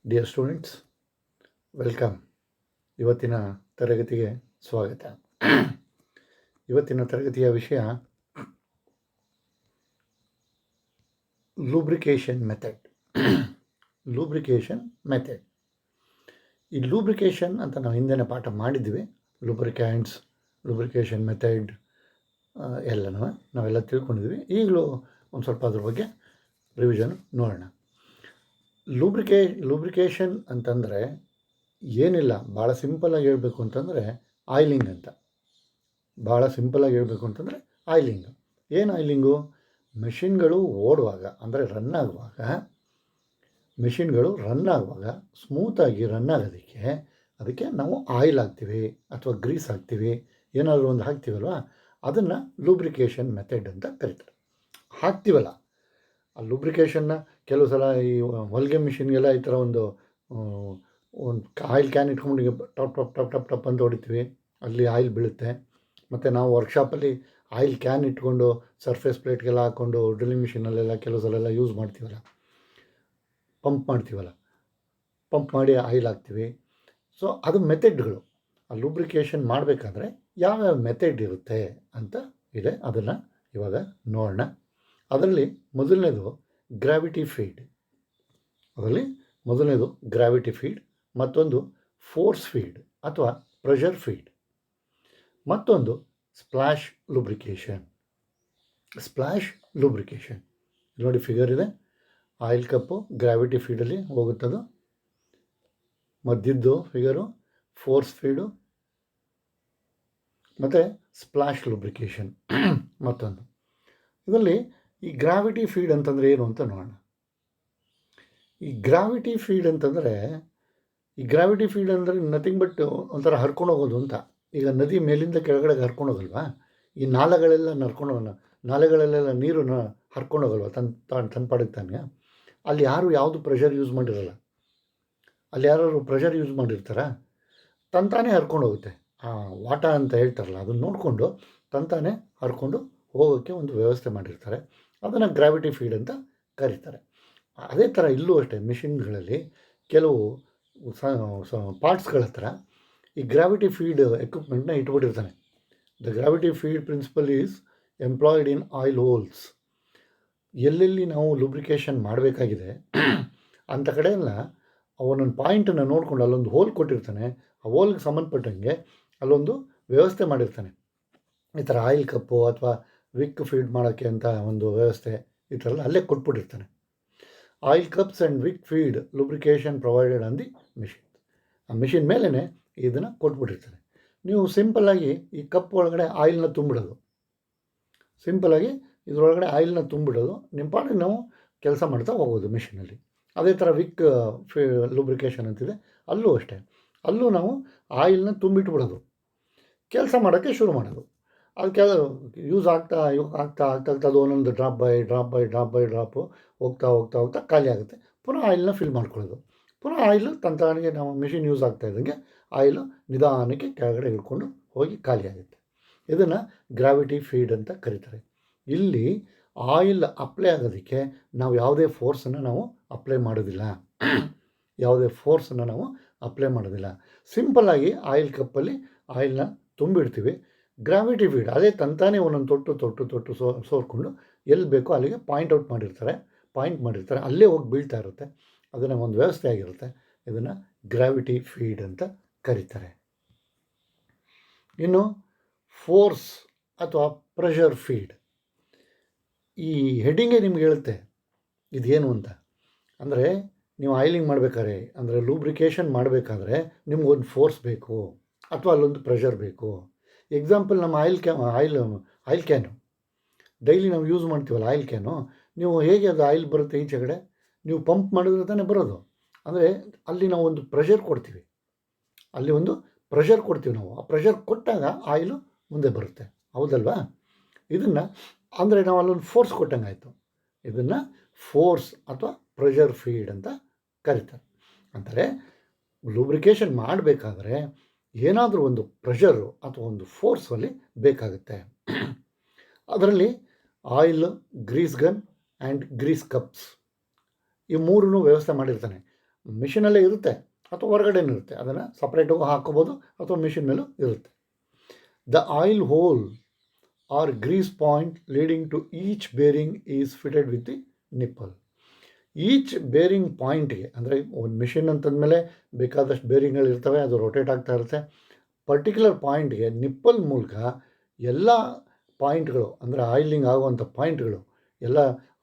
Dear students, welcome. ಇವತ್ತಿನ ತರಗತಿಗೆ ಸ್ವಾಗತ. ಇವತ್ತಿನ ತರಗತಿಯ ವಿಷಯ ಲೂಬ್ರಿಕೇಷನ್ ಮೆಥಡ್. Lubrication method. ಈ ಲೂಬ್ರಿಕೇಷನ್ ಅಂತ ನಾವು ಹಿಂದಿನ ಪಾಠ ಮಾಡಿದ್ವಿ. ಲೂಬ್ರಿಕ್ಯಾಂಟ್ಸ್, ಲೂಬ್ರಿಕೇಷನ್ ಮೆಥಡ್ ಎಲ್ಲನೂ ನಾವೆಲ್ಲ ತಿಳ್ಕೊಂಡಿದ್ವಿ. ಈಗಲೂ ಒಂದು ಸ್ವಲ್ಪ ಅದ್ರ ಬಗ್ಗೆ ರಿವಿಷನ್ ನೋಡೋಣ. ಲೂಬ್ರಿಕೇಷನ್ ಅಂತಂದರೆ ಏನಿಲ್ಲ, ಭಾಳ ಸಿಂಪಲಾಗಿ ಹೇಳ್ಬೇಕು ಅಂತಂದರೆ ಆಯಿಲಿಂಗ್ ಅಂತ. ಭಾಳ ಸಿಂಪಲಾಗಿ ಹೇಳ್ಬೇಕು ಅಂತಂದರೆ ಆಯಿಲಿಂಗ್. ಏನು ಆಯಿಲಿಂಗು? ಮೆಷಿನ್ಗಳು ಓಡುವಾಗ, ಅಂದರೆ ರನ್ ಆಗುವಾಗ ಸ್ಮೂತಾಗಿ ರನ್ ಆಗೋದಕ್ಕೆ ಅದಕ್ಕೆ ನಾವು ಆಯಿಲ್ ಹಾಕ್ತೀವಿ ಅಥವಾ ಗ್ರೀಸ್ ಹಾಕ್ತೀವಿ, ಏನಾದರೂ ಒಂದು ಹಾಕ್ತೀವಲ್ವ, ಅದನ್ನು ಲೂಬ್ರಿಕೇಷನ್ ಮೆಥಡ್ ಅಂತ ಕರೀತಾರೆ. ಹಾಕ್ತೀವಲ್ಲ ಆ ಲೂಬ್ರಿಕೇಷನ್ನ ಕೆಲವು ಸಲ ಈ ಹೊಲಿಗೆ ಮಿಷಿನ್ಗೆಲ್ಲ ಈ ಥರ ಒಂದು ಆಯಿಲ್ ಕ್ಯಾನ್ ಇಟ್ಕೊಂಡು ಟಪ್ ಟಪ್ ಟಪ್ ಟಪ್ ಟಪ್ ಅಂತ ಹೊಡಿತೀವಿ, ಅಲ್ಲಿ ಆಯಿಲ್ ಬೀಳುತ್ತೆ. ಮತ್ತು ನಾವು ವರ್ಕ್ಶಾಪಲ್ಲಿ ಆಯಿಲ್ ಕ್ಯಾನ್ ಇಟ್ಕೊಂಡು ಸರ್ಫೇಸ್ ಪ್ಲೇಟ್ಗೆಲ್ಲ ಹಾಕ್ಕೊಂಡು ಡ್ರಿಲ್ಲಿಂಗ್ ಮಿಷಿನಲ್ಲೆಲ್ಲ ಕೆಲವು ಸಲ ಎಲ್ಲ ಯೂಸ್ ಮಾಡ್ತೀವಲ್ಲ, ಪಂಪ್ ಮಾಡಿ ಆಯಿಲ್ ಹಾಕ್ತೀವಿ. ಸೊ ಅದು ಮೆಥಡ್ಗಳು. ಆ ಲೂಬ್ರಿಕೇಷನ್ ಮಾಡಬೇಕಾದ್ರೆ ಯಾವ್ಯಾವ ಮೆಥಡ್ ಇರುತ್ತೆ ಅಂತ ಇದೆ, ಅದನ್ನು ಇವಾಗ ನೋಡೋಣ. ಅದರಲ್ಲಿ ಮೊದಲನೇದು ಗ್ರಾವಿಟಿ ಫೀಡ್, ಮತ್ತೊಂದು ಫೋರ್ಸ್ ಫೀಡ್ ಅಥವಾ ಪ್ರೆಷರ್ ಫೀಡ್, ಮತ್ತೊಂದು ಸ್ಪ್ಲಾಶ್ ಲೂಬ್ರಿಕೇಷನ್. ನೋಡಿ, ಫಿಗರ್ ಇದೆ. ಆಯಿಲ್ ಕಪ್ಪು ಗ್ರಾವಿಟಿ ಫೀಡಲ್ಲಿ ಹೋಗುತ್ತದು. ಮಧ್ಯದ್ದು ಫಿಗರು ಫೋರ್ಸ್ ಫೀಡು, ಮತ್ತು ಸ್ಪ್ಲಾಶ್ ಲೂಬ್ರಿಕೇಷನ್ ಮತ್ತೊಂದು. ಇದರಲ್ಲಿ ಈ ಗ್ರಾವಿಟಿ ಫೀಡ್ ಅಂತಂದರೆ ಏನು ಅಂತ ನೋಡೋಣ. ಈ ಗ್ರಾವಿಟಿ ಫೀಡ್ ಅಂತಂದರೆ ನಥಿಂಗ್ ಬಟ್ ಒಂಥರ ಹರ್ಕೊಂಡು ಹೋಗೋದು ಅಂತ. ಈಗ ನದಿ ಮೇಲಿಂದ ಕೆಳಗಡೆ ಹರ್ಕೊಂಡು ಹೋಗಲ್ವಾ, ಈ ನಾಲೆಗಳಲ್ಲೆಲ್ಲ ನೀರು ಹರ್ಕೊಂಡು ಹೋಗಲ್ವ ತನ್ನ ಪಾಡಿಗೆ ತಾನೆ. ಅಲ್ಲಿ ಯಾವುದು ಪ್ರೆಷರ್ ಯೂಸ್ ಮಾಡಿರಲ್ಲ. ಅಲ್ಲಿ ಯಾರು ಪ್ರೆಷರ್ ಯೂಸ್ ಮಾಡಿರ್ತಾರ, ತಂತಾನೇ ಹರ್ಕೊಂಡು ಹೋಗುತ್ತೆ. ವಾಟ ಅಂತ ಹೇಳ್ತಾರಲ್ಲ, ಅದನ್ನು ನೋಡಿಕೊಂಡು ತಂತಾನೇ ಹರ್ಕೊಂಡು ಹೋಗೋಕ್ಕೆ ಒಂದು ವ್ಯವಸ್ಥೆ ಮಾಡಿರ್ತಾರೆ. ಅದನ್ನು ಗ್ರಾವಿಟಿ ಫೀಡ್ ಅಂತ ಕರೀತಾರೆ. ಅದೇ ಥರ ಇಲ್ಲೂ ಅಷ್ಟೇ, ಮಿಷಿನ್ಗಳಲ್ಲಿ ಕೆಲವು ಪಾರ್ಟ್ಸ್ಗಳ ಹತ್ರ ಈ ಗ್ರಾವಿಟಿ ಫೀಡ್ ಎಕ್ವಿಪ್ಮೆಂಟ್ನ ಇಟ್ಬಿಟ್ಟಿರ್ತಾನೆ. The gravity feed principle is employed in oil holes. ಎಲ್ಲೆಲ್ಲಿ ನಾವು ಲೂಬ್ರಿಕೇಷನ್ ಮಾಡಬೇಕಾಗಿದೆ ಅಂಥ ಕಡೆ ಎಲ್ಲ ಅವನೊಂದು ಪಾಯಿಂಟನ್ನು ನೋಡಿಕೊಂಡು ಅಲ್ಲೊಂದು ಹೋಲ್ ಕೊಟ್ಟಿರ್ತಾನೆ. ಆ ಹೋಲ್ಗೆ ಸಂಬಂಧಪಟ್ಟಂಗೆ ಅಲ್ಲೊಂದು ವ್ಯವಸ್ಥೆ ಮಾಡಿರ್ತಾನೆ. ಈ ಥರ ಆಯಿಲ್ ಕಪ್ಪು ಅಥವಾ ವಿಕ್ ಫೀಡ್ ಮಾಡೋಕ್ಕೆ ಅಂತ ಒಂದು ವ್ಯವಸ್ಥೆ ಈ ಥರ ಅಲ್ಲೇ ಕೊಟ್ಬಿಟ್ಟಿರ್ತಾನೆ. Oil cups and wick feed lubrication provided on the machine. ಆ ಮಿಷಿನ್ ಮೇಲೇ ಇದನ್ನು ಕೊಟ್ಬಿಟ್ಟಿರ್ತಾನೆ. ನೀವು ಸಿಂಪಲ್ಲಾಗಿ ಈ ಕಪ್ ಒಳಗಡೆ ಆಯಿಲ್ನ ತುಂಬಿಡೋದು, ನಿಮ್ಮ ಪಾಡಿಗೆ ನಾವು ಕೆಲಸ ಮಾಡ್ತಾ ಹೋಗೋದು ಮಿಷಿನಲ್ಲಿ. ಅದೇ ಥರ ವಿಕ್ ಲೂಬ್ರಿಕೇಷನ್ ಅಂತಿದೆ, ಅಲ್ಲೂ ಅಷ್ಟೇ. ಅಲ್ಲೂ ನಾವು ಆಯಿಲ್ನ ತುಂಬಿಟ್ಬಿಡೋದು, ಕೆಲಸ ಮಾಡೋಕ್ಕೆ ಶುರು ಮಾಡೋದು. ಅದಕ್ಕೆ ಯೂಸ್ ಆಗ್ತಾ ಅದು ಒಂದೊಂದು ಡ್ರಾಪ್ ಬೈ ಡ್ರಾಪು ಹೋಗ್ತಾ ಖಾಲಿ ಆಗುತ್ತೆ. ಪುನಃ ಆಯಿಲ್ನ ಫಿಲ್ ಮಾಡ್ಕೊಳ್ಳೋದು. ಪುನಃ ಆಯಿಲು ತಂತಾನಿಗೆ ನಾವು ಮಿಷಿನ್ ಯೂಸ್ ಆಗ್ತಾ ಇದ್ದಂಗೆ ಆಯಿಲು ನಿಧಾನಕ್ಕೆ ಕೆಳಗಡೆ ಇಳ್ಕೊಂಡು ಹೋಗಿ ಖಾಲಿ ಆಗುತ್ತೆ. ಇದನ್ನು ಗ್ರಾವಿಟಿ ಫೀಡ್ ಅಂತ ಕರೀತಾರೆ. ಇಲ್ಲಿ ಆಯಿಲ್ ಅಪ್ಲೈ ಆಗೋದಕ್ಕೆ ನಾವು ಯಾವುದೇ ಫೋರ್ಸನ್ನು ನಾವು ಅಪ್ಲೈ ಮಾಡೋದಿಲ್ಲ. ಸಿಂಪಲ್ಲಾಗಿ ಆಯಿಲ್ ಕಪ್ಪಲ್ಲಿ ಆಯಿಲ್ನ ತುಂಬಿಡ್ತೀವಿ. ಗ್ರಾವಿಟಿ ಫೀಡ್ ಅದೇ ತಂತಾನೇ ಒಂದೊಂದು ತೊಟ್ಟು ಸೋರ್ಕೊಂಡು ಎಲ್ಲಿ ಬೇಕೋ ಅಲ್ಲಿಗೆ ಪಾಯಿಂಟ್ ಮಾಡಿರ್ತಾರೆ, ಅಲ್ಲೇ ಹೋಗಿ ಬೀಳ್ತಾ ಇರುತ್ತೆ. ಅದನ್ನು ಒಂದು ವ್ಯವಸ್ಥೆ ಆಗಿರುತ್ತೆ. ಇದನ್ನು ಗ್ರಾವಿಟಿ ಫೀಡ್ ಅಂತ ಕರೀತಾರೆ. ಇನ್ನು ಫೋರ್ಸ್ ಅಥವಾ ಪ್ರೆಷರ್ ಫೀಡ್, ಈ ಹೆಡ್ಡಿಂಗೇ ನಿಮ್ಗೆ ಹೇಳುತ್ತೆ ಇದೇನು ಅಂತ. ಅಂದರೆ ನೀವು ಆಯಿಲಿಂಗ್ ಮಾಡಬೇಕಾದ್ರೆ, ಅಂದರೆ ಲೂಬ್ರಿಕೇಷನ್ ಮಾಡಬೇಕಾದ್ರೆ ನಿಮ್ಗೊಂದು ಫೋರ್ಸ್ ಬೇಕು ಅಥವಾ ಅಲ್ಲೊಂದು ಪ್ರೆಷರ್ ಬೇಕು. ಎಕ್ಸಾಂಪಲ್, ನಮ್ಮ ಆಯಿಲ್ ಕ್ಯಾನು ಡೈಲಿ ನಾವು ಯೂಸ್ ಮಾಡ್ತೀವಲ್ಲ, ಆಯಿಲ್ ಕ್ಯಾನು, ನೀವು ಹೇಗೆ ಅದು ಆಯಿಲ್ ಬರುತ್ತೆ ಈಚೆ ಕಡೆ, ನೀವು ಪಂಪ್ ಮಾಡಿದ್ರೆ ತಾನೇ ಬರೋದು. ಅಂದರೆ ಅಲ್ಲಿ ನಾವು ಒಂದು ಪ್ರೆಷರ್ ಕೊಡ್ತೀವಿ, ನಾವು ಆ ಪ್ರೆಷರ್ ಕೊಟ್ಟಾಗ ಆಯಿಲು ಮುಂದೆ ಬರುತ್ತೆ, ಹೌದಲ್ವಾ? ಇದನ್ನು ಅಂದರೆ ನಾವು ಅಲ್ಲೊಂದು ಫೋರ್ಸ್ ಕೊಟ್ಟಂಗೆ ಆಯಿತು. ಇದನ್ನು ಫೋರ್ಸ್ ಅಥವಾ ಪ್ರೆಷರ್ ಫೀಡ್ ಅಂತ ಕರೀತಾರೆ. ಅಂದರೆ ಲೂಬ್ರಿಕೇಷನ್ ಮಾಡಬೇಕಾದ್ರೆ ಏನಾದರೂ ಒಂದು ಪ್ರೆಷರು ಅಥವಾ ಒಂದು ಫೋರ್ಸಲ್ಲಿ ಬೇಕಾಗುತ್ತೆ. ಅದರಲ್ಲಿ oil, grease gun and grease cups, ಈ ಮೂರನ್ನು ವ್ಯವಸ್ಥೆ ಮಾಡಿರ್ತಾನೆ. ಮಿಷಿನಲ್ಲೇ ಇರುತ್ತೆ ಅಥವಾ ಹೊರಗಡೆನೂ ಇರುತ್ತೆ, ಅದನ್ನು ಸಪ್ರೇಟಾಗಿ ಹಾಕೋಬೋದು ಅಥವಾ ಮಿಷಿನ್ ಮೇಲೂ ಇರುತ್ತೆ. The oil hole or grease point leading to each bearing is fitted with the nipple. Each bearing ಪಾಯಿಂಟ್ಗೆ, ಅಂದರೆ ಒಂದು ಮಿಷಿನ್ ಅಂತಂದಮೇಲೆ ಬೇಕಾದಷ್ಟು ಬೇರಿಂಗ್ಗಳಿರ್ತವೆ, ಅದು ರೊಟೇಟ್ ಆಗ್ತಾ ಇರುತ್ತೆ. ಪರ್ಟಿಕ್ಯುಲರ್ ಪಾಯಿಂಟ್ಗೆ ನಿಪ್ಪಲ್ ಮೂಲಕ ಎಲ್ಲ ಪಾಯಿಂಟ್ಗಳು, ಅಂದರೆ ಆಯಿಲಿಂಗ್ ಆಗುವಂಥ ಪಾಯಿಂಟ್ಗಳು ಎಲ್ಲ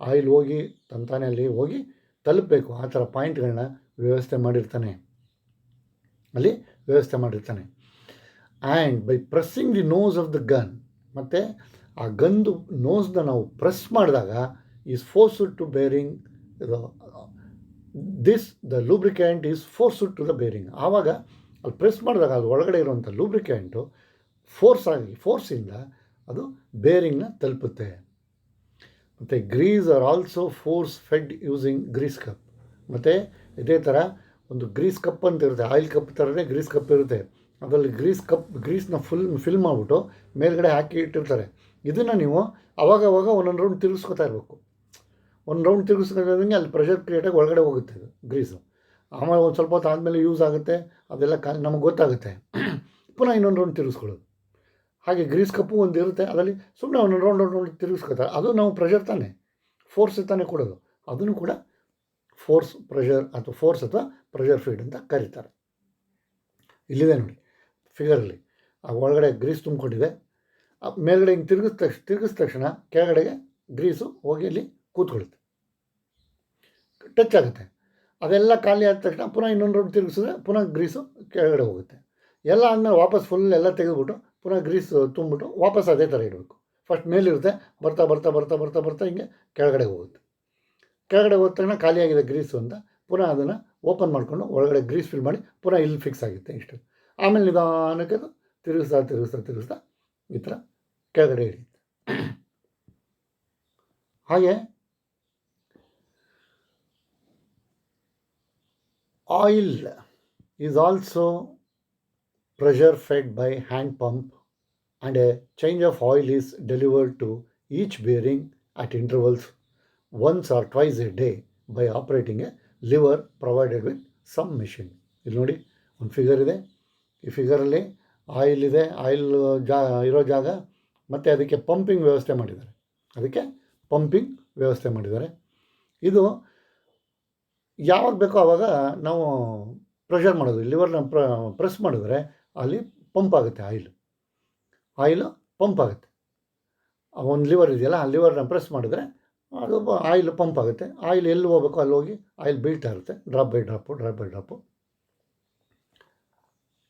ಆಯಿಲ್ ಹೋಗಿ ತಂತಾನೆ ಅಲ್ಲಿ ಹೋಗಿ ತಲುಪಬೇಕು, ಆ ಥರ ಪಾಯಿಂಟ್ಗಳನ್ನ ವ್ಯವಸ್ಥೆ ಮಾಡಿರ್ತಾನೆ. And by pressing the nose of the gun, ಮತ್ತು ಆ ಗನ್ದು ನೋಸ್ನ ನಾವು ಪ್ರೆಸ್ ಮಾಡಿದಾಗ is forced to bearing the lubricant is forced to the bearing. ಆವಾಗ ಅಲ್ಲಿ ಪ್ರೆಸ್ ಮಾಡಿದಾಗ ಅದು ಒಳಗಡೆ ಇರುವಂಥ ಲೂಬ್ರಿಕ್ಯಾಂಟು ಫೋರ್ಸಿಂದ ಅದು ಬೇರಿಂಗ್ನ ತಲುಪುತ್ತೆ. ಮತ್ತು grease are also force fed using grease cup. ಮತ್ತು ಇದೇ ಥರ ಒಂದು ಗ್ರೀಸ್ ಕಪ್ ಅಂತ ಇರುತ್ತೆ, ಆಯಿಲ್ ಕಪ್ ಥರನೇ ಗ್ರೀಸ್ ಕಪ್ ಇರುತ್ತೆ. ಅದರಲ್ಲಿ ಗ್ರೀಸ್ನ ಫಿಲ್ ಮಾಡಿಬಿಟ್ಟು ಮೇಲ್ಗಡೆ ಹಾಕಿ ಇಟ್ಟಿರ್ತಾರೆ. ಇದನ್ನು ನೀವು ಅವಾಗವಾಗ ಒಂದೊಂದು ರೌಂಡ್ ತಿರುಗಿಸ್ಕೊತಾ ಇರಬೇಕು. ಒಂದು ರೌಂಡ್ ತಿರುಗಿಸ್ಕೊಂಡಂಗೆ ಅಲ್ಲಿ ಪ್ರೆಷರ್ ಕ್ರಿಯೇಟಾಗಿ ಒಳಗಡೆ ಹೋಗುತ್ತೆ ಅದು ಗ್ರೀಸು. ಆಮೇಲೆ ಒಂದು ಸ್ವಲ್ಪ ಹೊತ್ತು ಆದಮೇಲೆ ಯೂಸ್ ಆಗುತ್ತೆ, ಅದೆಲ್ಲ ನಮಗೆ ಗೊತ್ತಾಗುತ್ತೆ. ಪುನಃ ಇನ್ನೊಂದು ರೌಂಡ್ ತಿರುಗಿಸ್ಕೊಳ್ಳೋದು. ಹಾಗೆ ಗ್ರೀಸ್ ಕಪ್ಪು ಒಂದು ಇರುತ್ತೆ, ಅದರಲ್ಲಿ ಸುಮ್ಮನೆ ಒಂದೊಂದು ರೌಂಡ್ ತಿರುಗಿಸ್ಕೊತಾರೆ. ಅದು ನಾವು ಪ್ರೆಷರ್ ತಾನೇ, ಫೋರ್ಸ್ ತಾನೇ ಕೊಡೋದು. ಅದನ್ನು ಕೂಡ ಫೋರ್ಸ್ ಅಥವಾ ಪ್ರೆಷರ್ ಫೀಡ್ ಅಂತ ಕರೀತಾರೆ. ಇಲ್ಲಿದೆ ನೋಡಿ ಫಿಗರಲ್ಲಿ, ಆ ಒಳಗಡೆ ಗ್ರೀಸ್ ತುಂಬಿಕೊಂಡಿದೆ, ಮೇಲ್ಗಡೆ ಹಿಂಗೆ ತಿರುಗಿದ ತಕ್ಷಣ ಕೆಳಗಡೆಗೆ ಗ್ರೀಸು ಹೋಗಿ ಅಲ್ಲಿ ಕೂತ್ಕೊಳ್ಳುತ್ತೆ, ಟಚ್ ಆಗುತ್ತೆ. ಅದೆಲ್ಲ ಖಾಲಿ ಆದ ತಕ್ಷಣ ಪುನಃ ಇನ್ನೊಂದು ರೌಂಡ್ ತಿರುಗಿಸಿದ್ರೆ ಪುನಃ ಗ್ರೀಸು ಕೆಳಗಡೆ ಹೋಗುತ್ತೆ. ಎಲ್ಲ ಆದಮೇಲೆ ವಾಪಸ್ ಫುಲ್ ಎಲ್ಲ ತೆಗೆದುಬಿಟ್ಟು ಪುನಃ ಗ್ರೀಸ್ ತುಂಬಿಬಿಟ್ಟು ವಾಪಸ್ ಅದೇ ಥರ ಇಡಬೇಕು. ಫಸ್ಟ್ ಮೇಲಿರುತ್ತೆ, ಬರ್ತಾ ಬರ್ತಾ ಬರ್ತಾ ಬರ್ತಾ ಬರ್ತಾ ಹಿಂಗೆ ಕೆಳಗಡೆ ಹೋಗುತ್ತೆ. ಕೆಳಗಡೆ ಹೋದ ತಕ್ಷಣ ಖಾಲಿಯಾಗಿದೆ ಗ್ರೀಸು ಅಂತ ಪುನಃ ಅದನ್ನು ಓಪನ್ ಮಾಡಿಕೊಂಡು ಒಳಗಡೆ ಗ್ರೀಸ್ ಫಿಲ್ ಮಾಡಿ ಪುನಃ ಇಲ್ಲಿ ಫಿಕ್ಸ್ ಆಗುತ್ತೆ ಇಷ್ಟು. ಆಮೇಲೆ ನಿಧಾನಕ್ಕೆ ಅದು ತಿರುಗಿಸ್ತಾ ಈ ಥರ ಕೆಳಗಡೆ ಹಿಡಿಯುತ್ತೆ. ಹಾಗೆ oil is also pressure fed by hand pump, and a change of oil is delivered to each bearing at intervals once or twice a day by operating a lever provided with some machine. ಇಲ್ಲಿ ನೋಡಿ ಒಂದು figure ಇದೆ, ಈ ಫಿಗರಲ್ಲಿ oil ಇದೆ, oil ಇರೋ ಜಾಗ, ಮತ್ತು ಅದಕ್ಕೆ ಪಂಪಿಂಗ್ ವ್ಯವಸ್ಥೆ ಮಾಡಿದ್ದಾರೆ. ಇದು ಯಾವಾಗ ಬೇಕೋ ಆವಾಗ ನಾವು ಪ್ರೆಷರ್ ಮಾಡೋದು, ಲಿವರ್ನ ಪ್ರೆಸ್ ಮಾಡಿದ್ರೆ ಅಲ್ಲಿ ಪಂಪ್ ಆಗುತ್ತೆ, ಆಯಿಲು ಪಂಪ್ ಆಗುತ್ತೆ. ಒಂದು ಲಿವರ್ ಇದೆಯಲ್ಲ, ಆ ಲಿವರ್ನ ಪ್ರೆಸ್ ಮಾಡಿದ್ರೆ ಅದು ಆಯಿಲ್ ಪಂಪ್ ಆಗುತ್ತೆ. ಆಯಿಲ್ ಎಲ್ಲಿ ಹೋಗಬೇಕು ಅಲ್ಲಿ ಹೋಗಿ ಆಯಿಲ್ ಬೀಳ್ತಾ ಇರುತ್ತೆ, ಡ್ರಾಪ್ ಬೈ ಡ್ರಾಪು.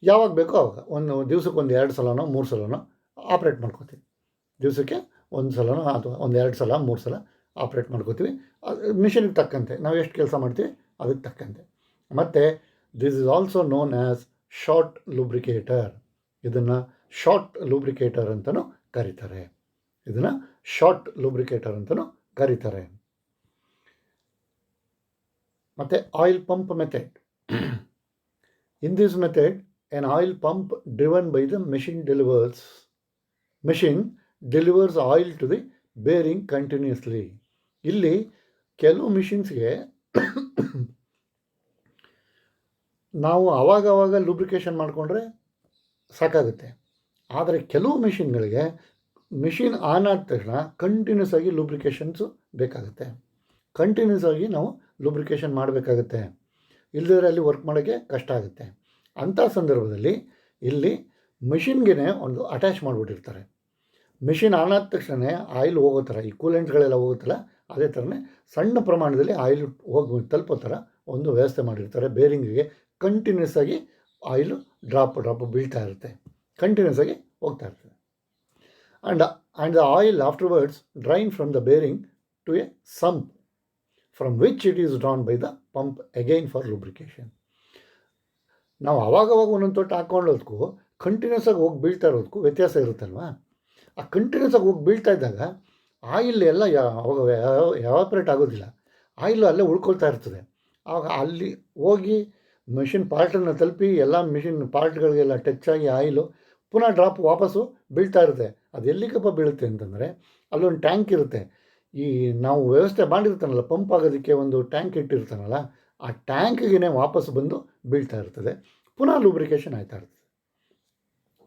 ಯಾವಾಗ ಬೇಕೋ ಆವಾಗ ಒಂದು ದಿವಸಕ್ಕೆ 1-2 ಸಲನೋ 3 ಸಲನೋ ಆಪ್ರೇಟ್ ಮಾಡ್ಕೋತೀವಿ. ದಿವಸಕ್ಕೆ 1 ಸಲನೋ ಅಥವಾ 1-2 ಸಲ 3 ಸಲ ಆಪ್ರೇಟ್ ಮಾಡ್ಕೋತೀವಿ. ಮಿಷಿನ್ಗೆ ತಕ್ಕಂತೆ ನಾವು ಎಷ್ಟು ಕೆಲಸ ಮಾಡ್ತೀವಿ ಅದಕ್ಕೆ ತಕ್ಕಂತೆ. ಮತ್ತು this is also known as short lubricator. ಇದನ್ನು ಶಾರ್ಟ್ ಲೂಬ್ರಿಕೇಟರ್ ಅಂತಲೂ ಕರೀತಾರೆ. ಮತ್ತು oil pump method. In this method an oil pump driven by the machine delivers oil to the bearing continuously. ಇಲ್ಲಿ ಕೆಲವು ಮಿಷಿನ್ಸ್ಗೆ ನಾವು ಆವಾಗವಾಗ ಲೂಬ್ರಿಕೇಷನ್ ಮಾಡಿಕೊಂಡ್ರೆ ಸಾಕಾಗುತ್ತೆ. ಆದರೆ ಕೆಲವು ಮಿಷಿನ್ಗಳಿಗೆ ಮಿಷಿನ್ ಆನ್ ಆದ ತಕ್ಷಣ ಕಂಟಿನ್ಯೂಸ್ ಆಗಿ ಲೂಬ್ರಿಕೇಷನ್ಸು ಬೇಕಾಗುತ್ತೆ. ಕಂಟಿನ್ಯೂಸ್ ಆಗಿ ನಾವು ಲೂಬ್ರಿಕೇಷನ್ ಮಾಡಬೇಕಾಗುತ್ತೆ, ಇಲ್ಲದ್ರೆ ಅಲ್ಲಿ ವರ್ಕ್ ಮಾಡೋಕ್ಕೆ ಕಷ್ಟ ಆಗುತ್ತೆ. ಅಂಥ ಸಂದರ್ಭದಲ್ಲಿ ಇಲ್ಲಿ ಮಿಷಿನ್ಗೆ ಒಂದು ಅಟ್ಯಾಚ್ ಮಾಡಿಬಿಟ್ಟಿರ್ತಾರೆ. ಮಿಷಿನ್ ಆನ್ ಆದ ತಕ್ಷಣ ಆಯಿಲ್ ಹೋಗೋ ಥರ, ಈ ಕೂಲೆಂಟ್ಗಳೆಲ್ಲ ಹೋಗುತ್ತಲ್ಲ ಅದೇ ಥರನೇ ಸಣ್ಣ ಪ್ರಮಾಣದಲ್ಲಿ ಆಯಿಲ್ ಹೋಗಿ ತಲುಪೋ ಥರ ಒಂದು ವ್ಯವಸ್ಥೆ ಮಾಡಿರ್ತಾರೆ. ಬೇರಿಂಗಿಗೆ ಕಂಟಿನ್ಯೂಸ್ ಆಗಿ ಆಯಿಲು ಡ್ರಾಪ್ ಬೀಳ್ತಾ ಇರುತ್ತೆ, ಕಂಟಿನ್ಯೂಸ್ ಆಗಿ ಹೋಗ್ತಾ ಇರ್ತದೆ. And the oil afterwards drain from the bearing to a sump from which it is drawn by the pump again for lubrication. ನಾವು ಆವಾಗವಾಗ ಒಂದೊಂದು ತೊಟ್ಟು ಹಾಕ್ಕೊಳ್ಳೋದಕ್ಕೂ ಕಂಟಿನ್ಯೂಸ್ ಆಗಿ ಹೋಗಿ ಬೀಳ್ತಾ ಇರೋದಕ್ಕೂ ವ್ಯತ್ಯಾಸ ಇರುತ್ತಲ್ವ. ಆ ಕಂಟಿನ್ಯೂಸ್ ಆಗಿ ಹೋಗಿ ಬೀಳ್ತಾ ಇದ್ದಾಗ ಆಯಿಲ್ ಎಲ್ಲ ಎವಾಪ್ರೇಟ್ ಆಗೋದಿಲ್ಲ, ಆಯಿಲು ಅಲ್ಲೇ ಉಳ್ಕೊಳ್ತಾ ಇರ್ತದೆ. ಆವಾಗ ಅಲ್ಲಿ ಹೋಗಿ ಮಿಷಿನ್ ಪಾರ್ಟನ್ನು ತಲುಪಿ ಎಲ್ಲ ಮಿಷಿನ್ ಪಾರ್ಟ್ಗಳಿಗೆಲ್ಲ ಟಚ್ ಆಗಿ ಆಯಿಲು ಪುನಃ ಡ್ರಾಪ್ ವಾಪಸ್ಸು ಬೀಳ್ತಾ ಇರುತ್ತೆ. ಅದು ಎಲ್ಲಿಗಪ್ಪ ಬೀಳುತ್ತೆ ಅಂತಂದರೆ ಅಲ್ಲೊಂದು ಟ್ಯಾಂಕ್ ಇರುತ್ತೆ. ಈ ನಾವು ವ್ಯವಸ್ಥೆ ಮಾಡಿರ್ತಾನಲ್ಲ ಪಂಪ್ ಆಗೋದಕ್ಕೆ ಒಂದು ಟ್ಯಾಂಕ್ ಇಟ್ಟಿರ್ತಾನಲ್ಲ, ಆ ಟ್ಯಾಂಕ್ಗೆ ವಾಪಸ್ ಬಂದು ಬೀಳ್ತಾ ಇರ್ತದೆ. ಪುನಃ ಲೂಬ್ರಿಕೇಷನ್ ಆಯ್ತಾ ಇರ್ತದೆ.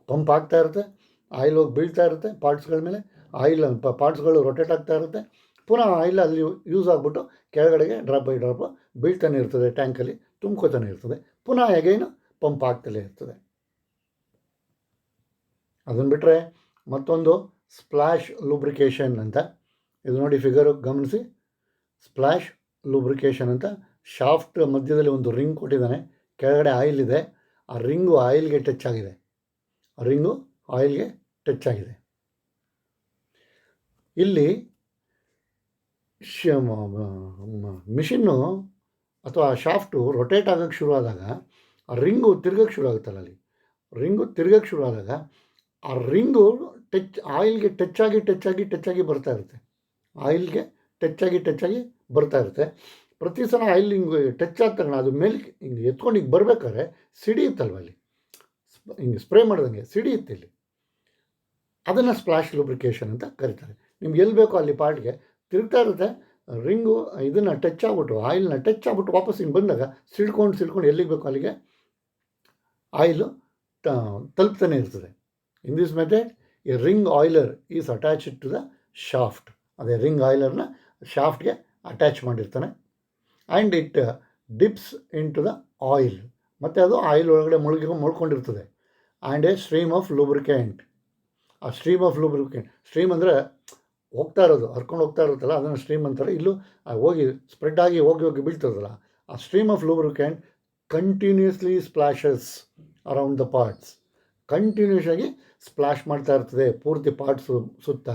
ಪಂಪ್ ಆಗ್ತಾ ಇರುತ್ತೆ, ಆಯಿಲ್ ಹೋಗಿ ಬೀಳ್ತಾ ಇರುತ್ತೆ ಪಾರ್ಟ್ಸ್ಗಳ ಮೇಲೆ, ಆಯಿಲ್ ಪಾರ್ಟ್ಸ್ಗಳು ರೊಟೇಟ್ ಆಗ್ತಾ ಇರುತ್ತೆ, ಪುನಃ ಆಯಿಲ್ ಅಲ್ಲಿ ಯೂಸ್ ಆಗಿಬಿಟ್ಟು ಕೆಳಗಡೆಗೆ ಡ್ರಾಪ್ ಬೈ ಡ್ರಾಪ್ ಬೀಳ್ತಾನೆ ಇರ್ತದೆ, ಟ್ಯಾಂಕಲ್ಲಿ ತುಂಬ್ಕೋತಾನೆ ಇರ್ತದೆ, ಪುನಃ ಅಗೈನು ಪಂಪ್ ಆಗ್ತಲೇ ಇರ್ತದೆ. ಅದನ್ನು ಬಿಟ್ಟರೆ ಮತ್ತೊಂದು ಸ್ಪ್ಲಾಶ್ ಲೂಬ್ರಿಕೇಷನ್ ಅಂತ, ಇದು ನೋಡಿ ಫಿಗರ್ ಗಮನಿಸಿ. ಸ್ಪ್ಲಾಶ್ ಲೂಬ್ರಿಕೇಷನ್ ಅಂತ, ಶಾಫ್ಟ್ ಮಧ್ಯದಲ್ಲಿ ಒಂದು ರಿಂಗ್ ಕೊಟ್ಟಿದ್ದಾನೆ, ಕೆಳಗಡೆ ಆಯಿಲ್ ಇದೆ, ಆ ರಿಂಗು ಆಯಿಲ್ಗೆ ಟಚ್ ಆಗಿದೆ, ಇಲ್ಲಿ ಮಿಷಿನ್ನು ಅಥವಾ ಶಾಫ್ಟು ರೊಟೇಟ್ ಆಗೋಕ್ಕೆ ಶುರು ಆದಾಗ ಆ ರಿಂಗು ತಿರ್ಗೋಕ್ಕೆ ಶುರು ಆಗುತ್ತಲ್ಲ, ಅಲ್ಲಿ ರಿಂಗು ತಿರ್ಗೋಕ್ಕೆ ಶುರು ಆದಾಗ ಆ ರಿಂಗು ಆಯಿಲ್ಗೆ ಟಚ್ ಆಗಿ ಬರ್ತಾ ಇರುತ್ತೆ, ಬರ್ತಾ ಇರುತ್ತೆ. ಪ್ರತಿ ಸಲ ಆಯಿಲ್ ಹಿಂಗೆ ಟಚ್ ಆದ ತಕ್ಷಣ ಅದು ಮೇಲೆ ಹಿಂಗೆ ಎತ್ಕೊಂಡು ಹಿಂಗೆ ಬರಬೇಕಾದ್ರೆ ಸಿಡಿಯುತ್ತಲ್ವ, ಅಲ್ಲಿ ಹಿಂಗೆ ಸ್ಪ್ರೇ ಮಾಡ್ದಂಗೆ ಸಿಡಿಯುತ್ತೆ ಇಲ್ಲಿ, ಅದನ್ನು ಸ್ಪ್ಲಾಶ್ ಲೂಬ್ರಿಕೇಷನ್ ಅಂತ ಕರೀತಾರೆ. ನಿಮ್ಗೆ ಎಲ್ಲಿ ಬೇಕೋ ಅಲ್ಲಿ ಪಾರ್ಟ್ಗೆ ತಿರುಗ್ತಾ ಇರುತ್ತೆ, ರಿಂಗು ಇದನ್ನು ಟಚ್ ಆಗ್ಬಿಟ್ಟು ಆಯಿಲ್ನ ಟಚ್ ಆಗ್ಬಿಟ್ಟು ವಾಪಸ್ ಹಿಂಗೆ ಬಂದಾಗ ಸಿಡ್ಕೊಂಡು ಎಲ್ಲಿಗೆ ಬೇಕೋ ಅಲ್ಲಿಗೆ ಆಯಿಲು ತಲುಪ್ತಾನೆ ಇರ್ತದೆ. In this method a ring oiler is attached to the shaft. ಅದೇ ರಿಂಗ್ ಆಯಿಲರ್ನ ಶಾಫ್ಟ್ಗೆ ಅಟ್ಯಾಚ್ ಮಾಡಿರ್ತಾನೆ. And it dips into the oil, ಮತ್ತು ಅದು ಆಯಿಲ್ ಒಳಗಡೆ ಮುಳ್ಕೊಂಡಿರ್ತದೆ. And a stream of lubricant, ಆ ಸ್ಟ್ರೀಮ್ ಅಂದರೆ ಹೋಗ್ತಾ ಇರೋದು, ಹರ್ಕೊಂಡು ಹೋಗ್ತಾ ಇರುತ್ತಲ್ಲ, ಅದನ್ನು ಸ್ಟ್ರೀಮ್ ಅಂತಾರೆ. ಇಲ್ಲೂ ಹೋಗಿ ಸ್ಪ್ರೆಡ್ ಆಗಿ ಹೋಗಿ ಬೀಳ್ತದಲ್ಲ, ಆ stream of lubricant continuously splashes around the parts. Continuous ಆಗಿ ಸ್ಪ್ಲಾಶ್ ಮಾಡ್ತಾ ಇರ್ತದೆ ಪೂರ್ತಿ ಪಾರ್ಟ್ಸು ಸುತ್ತ,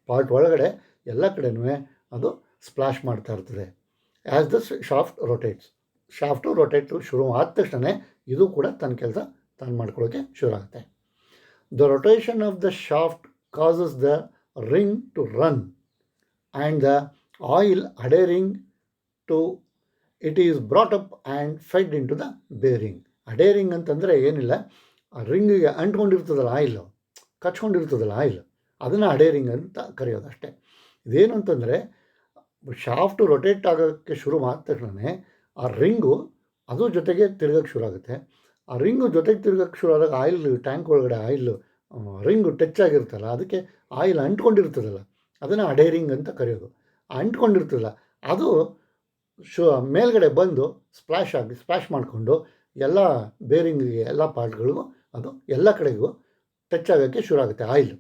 ಪಾರ್ಟ್ ಒಳಗಡೆ ಎಲ್ಲ ಕಡೆನೂ ಅದು ಸ್ಪ್ಲಾಶ್ ಮಾಡ್ತಾ ಇರ್ತದೆ. ಆ್ಯಸ್ ದ ಶಾಫ್ಟು ರೊಟೇಟು ಶುರು ಆದ ತಕ್ಷಣ ಇದು ಕೂಡ ತನ್ನ ಕೆಲಸ ತಾನು ಮಾಡ್ಕೊಳ್ಳೋಕ್ಕೆ ಶುರು ಆಗುತ್ತೆ. The rotation of the shaft causes the ring to run and the oil adhering to it is brought up and fed into the bearing. Adhering ಅಂತಂದರೆ ಏನಿಲ್ಲ, ಆ ರಿಂಗಿಗೆ ಅಂಟ್ಕೊಂಡಿರ್ತದಲ್ಲ ಆಯಿಲು, ಕಚ್ಕೊಂಡಿರ್ತದಲ್ಲ ಆಯಿಲ್, ಅದನ್ನು ಅಡೇರಿಂಗ್ ಅಂತ ಕರೆಯೋದು ಅಷ್ಟೇ. ಇದೇನು ಅಂತಂದರೆ ಶಾಫ್ಟು ರೊಟೇಟ್ ಆಗೋಕ್ಕೆ ಶುರು ಆದ ತಕ್ಷಣ ಆ ರಿಂಗು ಅದು ಜೊತೆಗೆ ತಿರ್ಗೋಕ್ಕೆ ಶುರು ಆಗುತ್ತೆ. ಆ ರಿಂಗು ಜೊತೆಗೆ ತಿರ್ಗೋಕ್ಕೆ ಶುರು ಆದಾಗ ಆಯಿಲ್ ಟ್ಯಾಂಕ್ ಒಳಗಡೆ ಆಯಿಲ್ ರಿಂಗು ಟಚ್ ಆಗಿರ್ತಲ್ಲ, ಅದಕ್ಕೆ ಆಯಿಲ್ ಅಂಟ್ಕೊಂಡಿರ್ತದಲ್ಲ, ಅದನ್ನು ಅಡೇರಿಂಗ್ ಅಂತ ಕರೆಯೋದು. ಅಂಟ್ಕೊಂಡಿರ್ತದಲ್ಲ ಅದು ಮೇಲ್ಗಡೆ ಬಂದು ಸ್ಪ್ಲಾಶ್ ಮಾಡಿಕೊಂಡು ಎಲ್ಲ ಬೇರಿಂಗಿಗೆ ಎಲ್ಲ ಪಾರ್ಟ್ಗಳಿಗೂ ಅದು ಎಲ್ಲ ಕಡೆಗೂ ಟಚ್ ಆಗೋಕ್ಕೆ ಶುರು ಆಗುತ್ತೆ oil.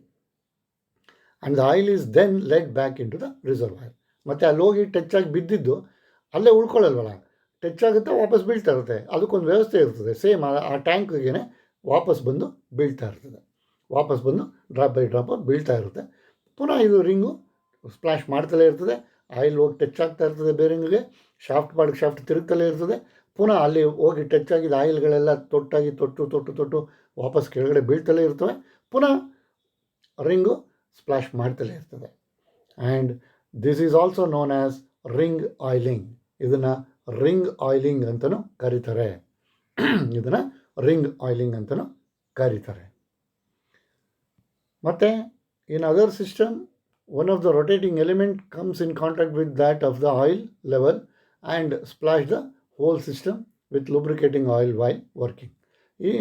And the oil is then led back into the reservoir. ಮತ್ತು ಅಲ್ಲಿ ಹೋಗಿ ಟಚ್ ಆಗಿ ಬಿದ್ದಿದ್ದು ಅಲ್ಲೇ ಉಳ್ಕೊಳ್ಳಲ್ವಲ್ಲ, ಟಚ್ ಆಗುತ್ತೆ ವಾಪಸ್ ಬೀಳ್ತಾ ಇರುತ್ತೆ, ಅದಕ್ಕೊಂದು ವ್ಯವಸ್ಥೆ ಇರ್ತದೆ. ಸೇಮ್ ಆ ಟ್ಯಾಂಕ್ಗೆ ವಾಪಸ್ ಬಂದು ಬೀಳ್ತಾ ಇರ್ತದೆ, ವಾಪಸ್ ಬಂದು ಡ್ರಾಪ್ ಬೈ ಡ್ರಾಪ್ ಬೀಳ್ತಾ ಇರುತ್ತೆ. ಪುನಃ ಇದು ರಿಂಗು ಸ್ಪ್ಲಾಶ್ ಮಾಡ್ತಲೇ ಇರ್ತದೆ, ಆಯಿಲ್ ಹೋಗಿ ಟಚ್ ಆಗ್ತಾ ಇರ್ತದೆ ಬೇರಿಂಗಿಗೆ, ಶಾಫ್ಟ್ ತಿರುಗ್ತಲೇ ಇರ್ತದೆ. ಪುನಃ ಅಲ್ಲಿ ಹೋಗಿ ಟಚ್ ಆಗಿದ್ದ ಆಯಿಲ್ಗಳೆಲ್ಲ ತೊಟ್ಟು ವಾಪಸ್ ಕೆಳಗಡೆ ಬೀಳ್ತಲೇ ಇರ್ತವೆ. ಪುನಃ ರಿಂಗು ಸ್ಪ್ಲಾಶ್ ಮಾಡ್ತಲೇ ಇರ್ತದೆ. And this is also known as ring oiling. ಇದನ್ನು ರಿಂಗ್ ಆಯಿಲಿಂಗ್ ಅಂತಲೂ ಕರೀತಾರೆ. ಮತ್ತು in other system, one of the rotating element comes in contact with that of the oil level and splash the whole system with lubricating oil while working.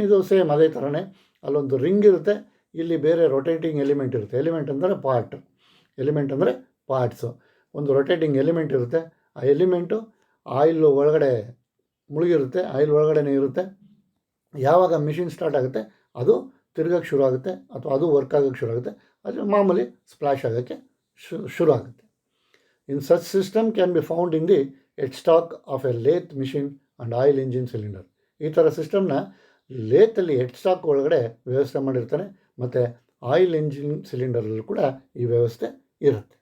ಇದು same ಅದೇ ಥರನೇ, ಅಲ್ಲೊಂದು ring ಇರುತ್ತೆ, ಇಲ್ಲಿ ಬೇರೆ ರೊಟೇಟಿಂಗ್ ಎಲಿಮೆಂಟ್ ಇರುತ್ತೆ. Element ಅಂದರೆ parts. ಒಂದು ರೊಟೇಟಿಂಗ್ ಎಲಿಮೆಂಟ್ ಇರುತ್ತೆ, ಆ ಎಲಿಮೆಂಟು ಆಯಿಲ್ ಒಳಗಡೆ ಮುಳುಗಿರುತ್ತೆ, ಆಯಿಲ್ ಒಳಗಡೆ ಇರುತ್ತೆ. ಯಾವಾಗ ಮಿಷಿನ್ ಸ್ಟಾರ್ಟ್ ಆಗುತ್ತೆ ಅದು ತಿರ್ಗೋಕ್ಕೆ ಶುರು ಆಗುತ್ತೆ ಅಥವಾ ಅದು ವರ್ಕ್ ಆಗೋಕ್ಕೆ ಶುರು ಆಗುತ್ತೆ, ಅದು ಮಾಮೂಲಿ ಸ್ಪ್ಲಾಶ್ ಆಗೋಕ್ಕೆ ಶುರು ಆಗುತ್ತೆ. In such system can be found in the head stock of A lathe machine and oil engine cylinder. ಈ ಥರ ಸಿಸ್ಟಮ್ನ ಲೇತಲ್ಲಿ ಹೆಡ್ ಸ್ಟಾಕ್ ಒಳಗಡೆ ವ್ಯವಸ್ಥೆ ಮಾಡಿರ್ತಾನೆ, ಮತ್ತು ಆಯಿಲ್ ಇಂಜಿನ್ ಸಿಲಿಂಡರಲ್ಲೂ ಕೂಡ ಈ ವ್ಯವಸ್ಥೆ ಇರುತ್ತೆ.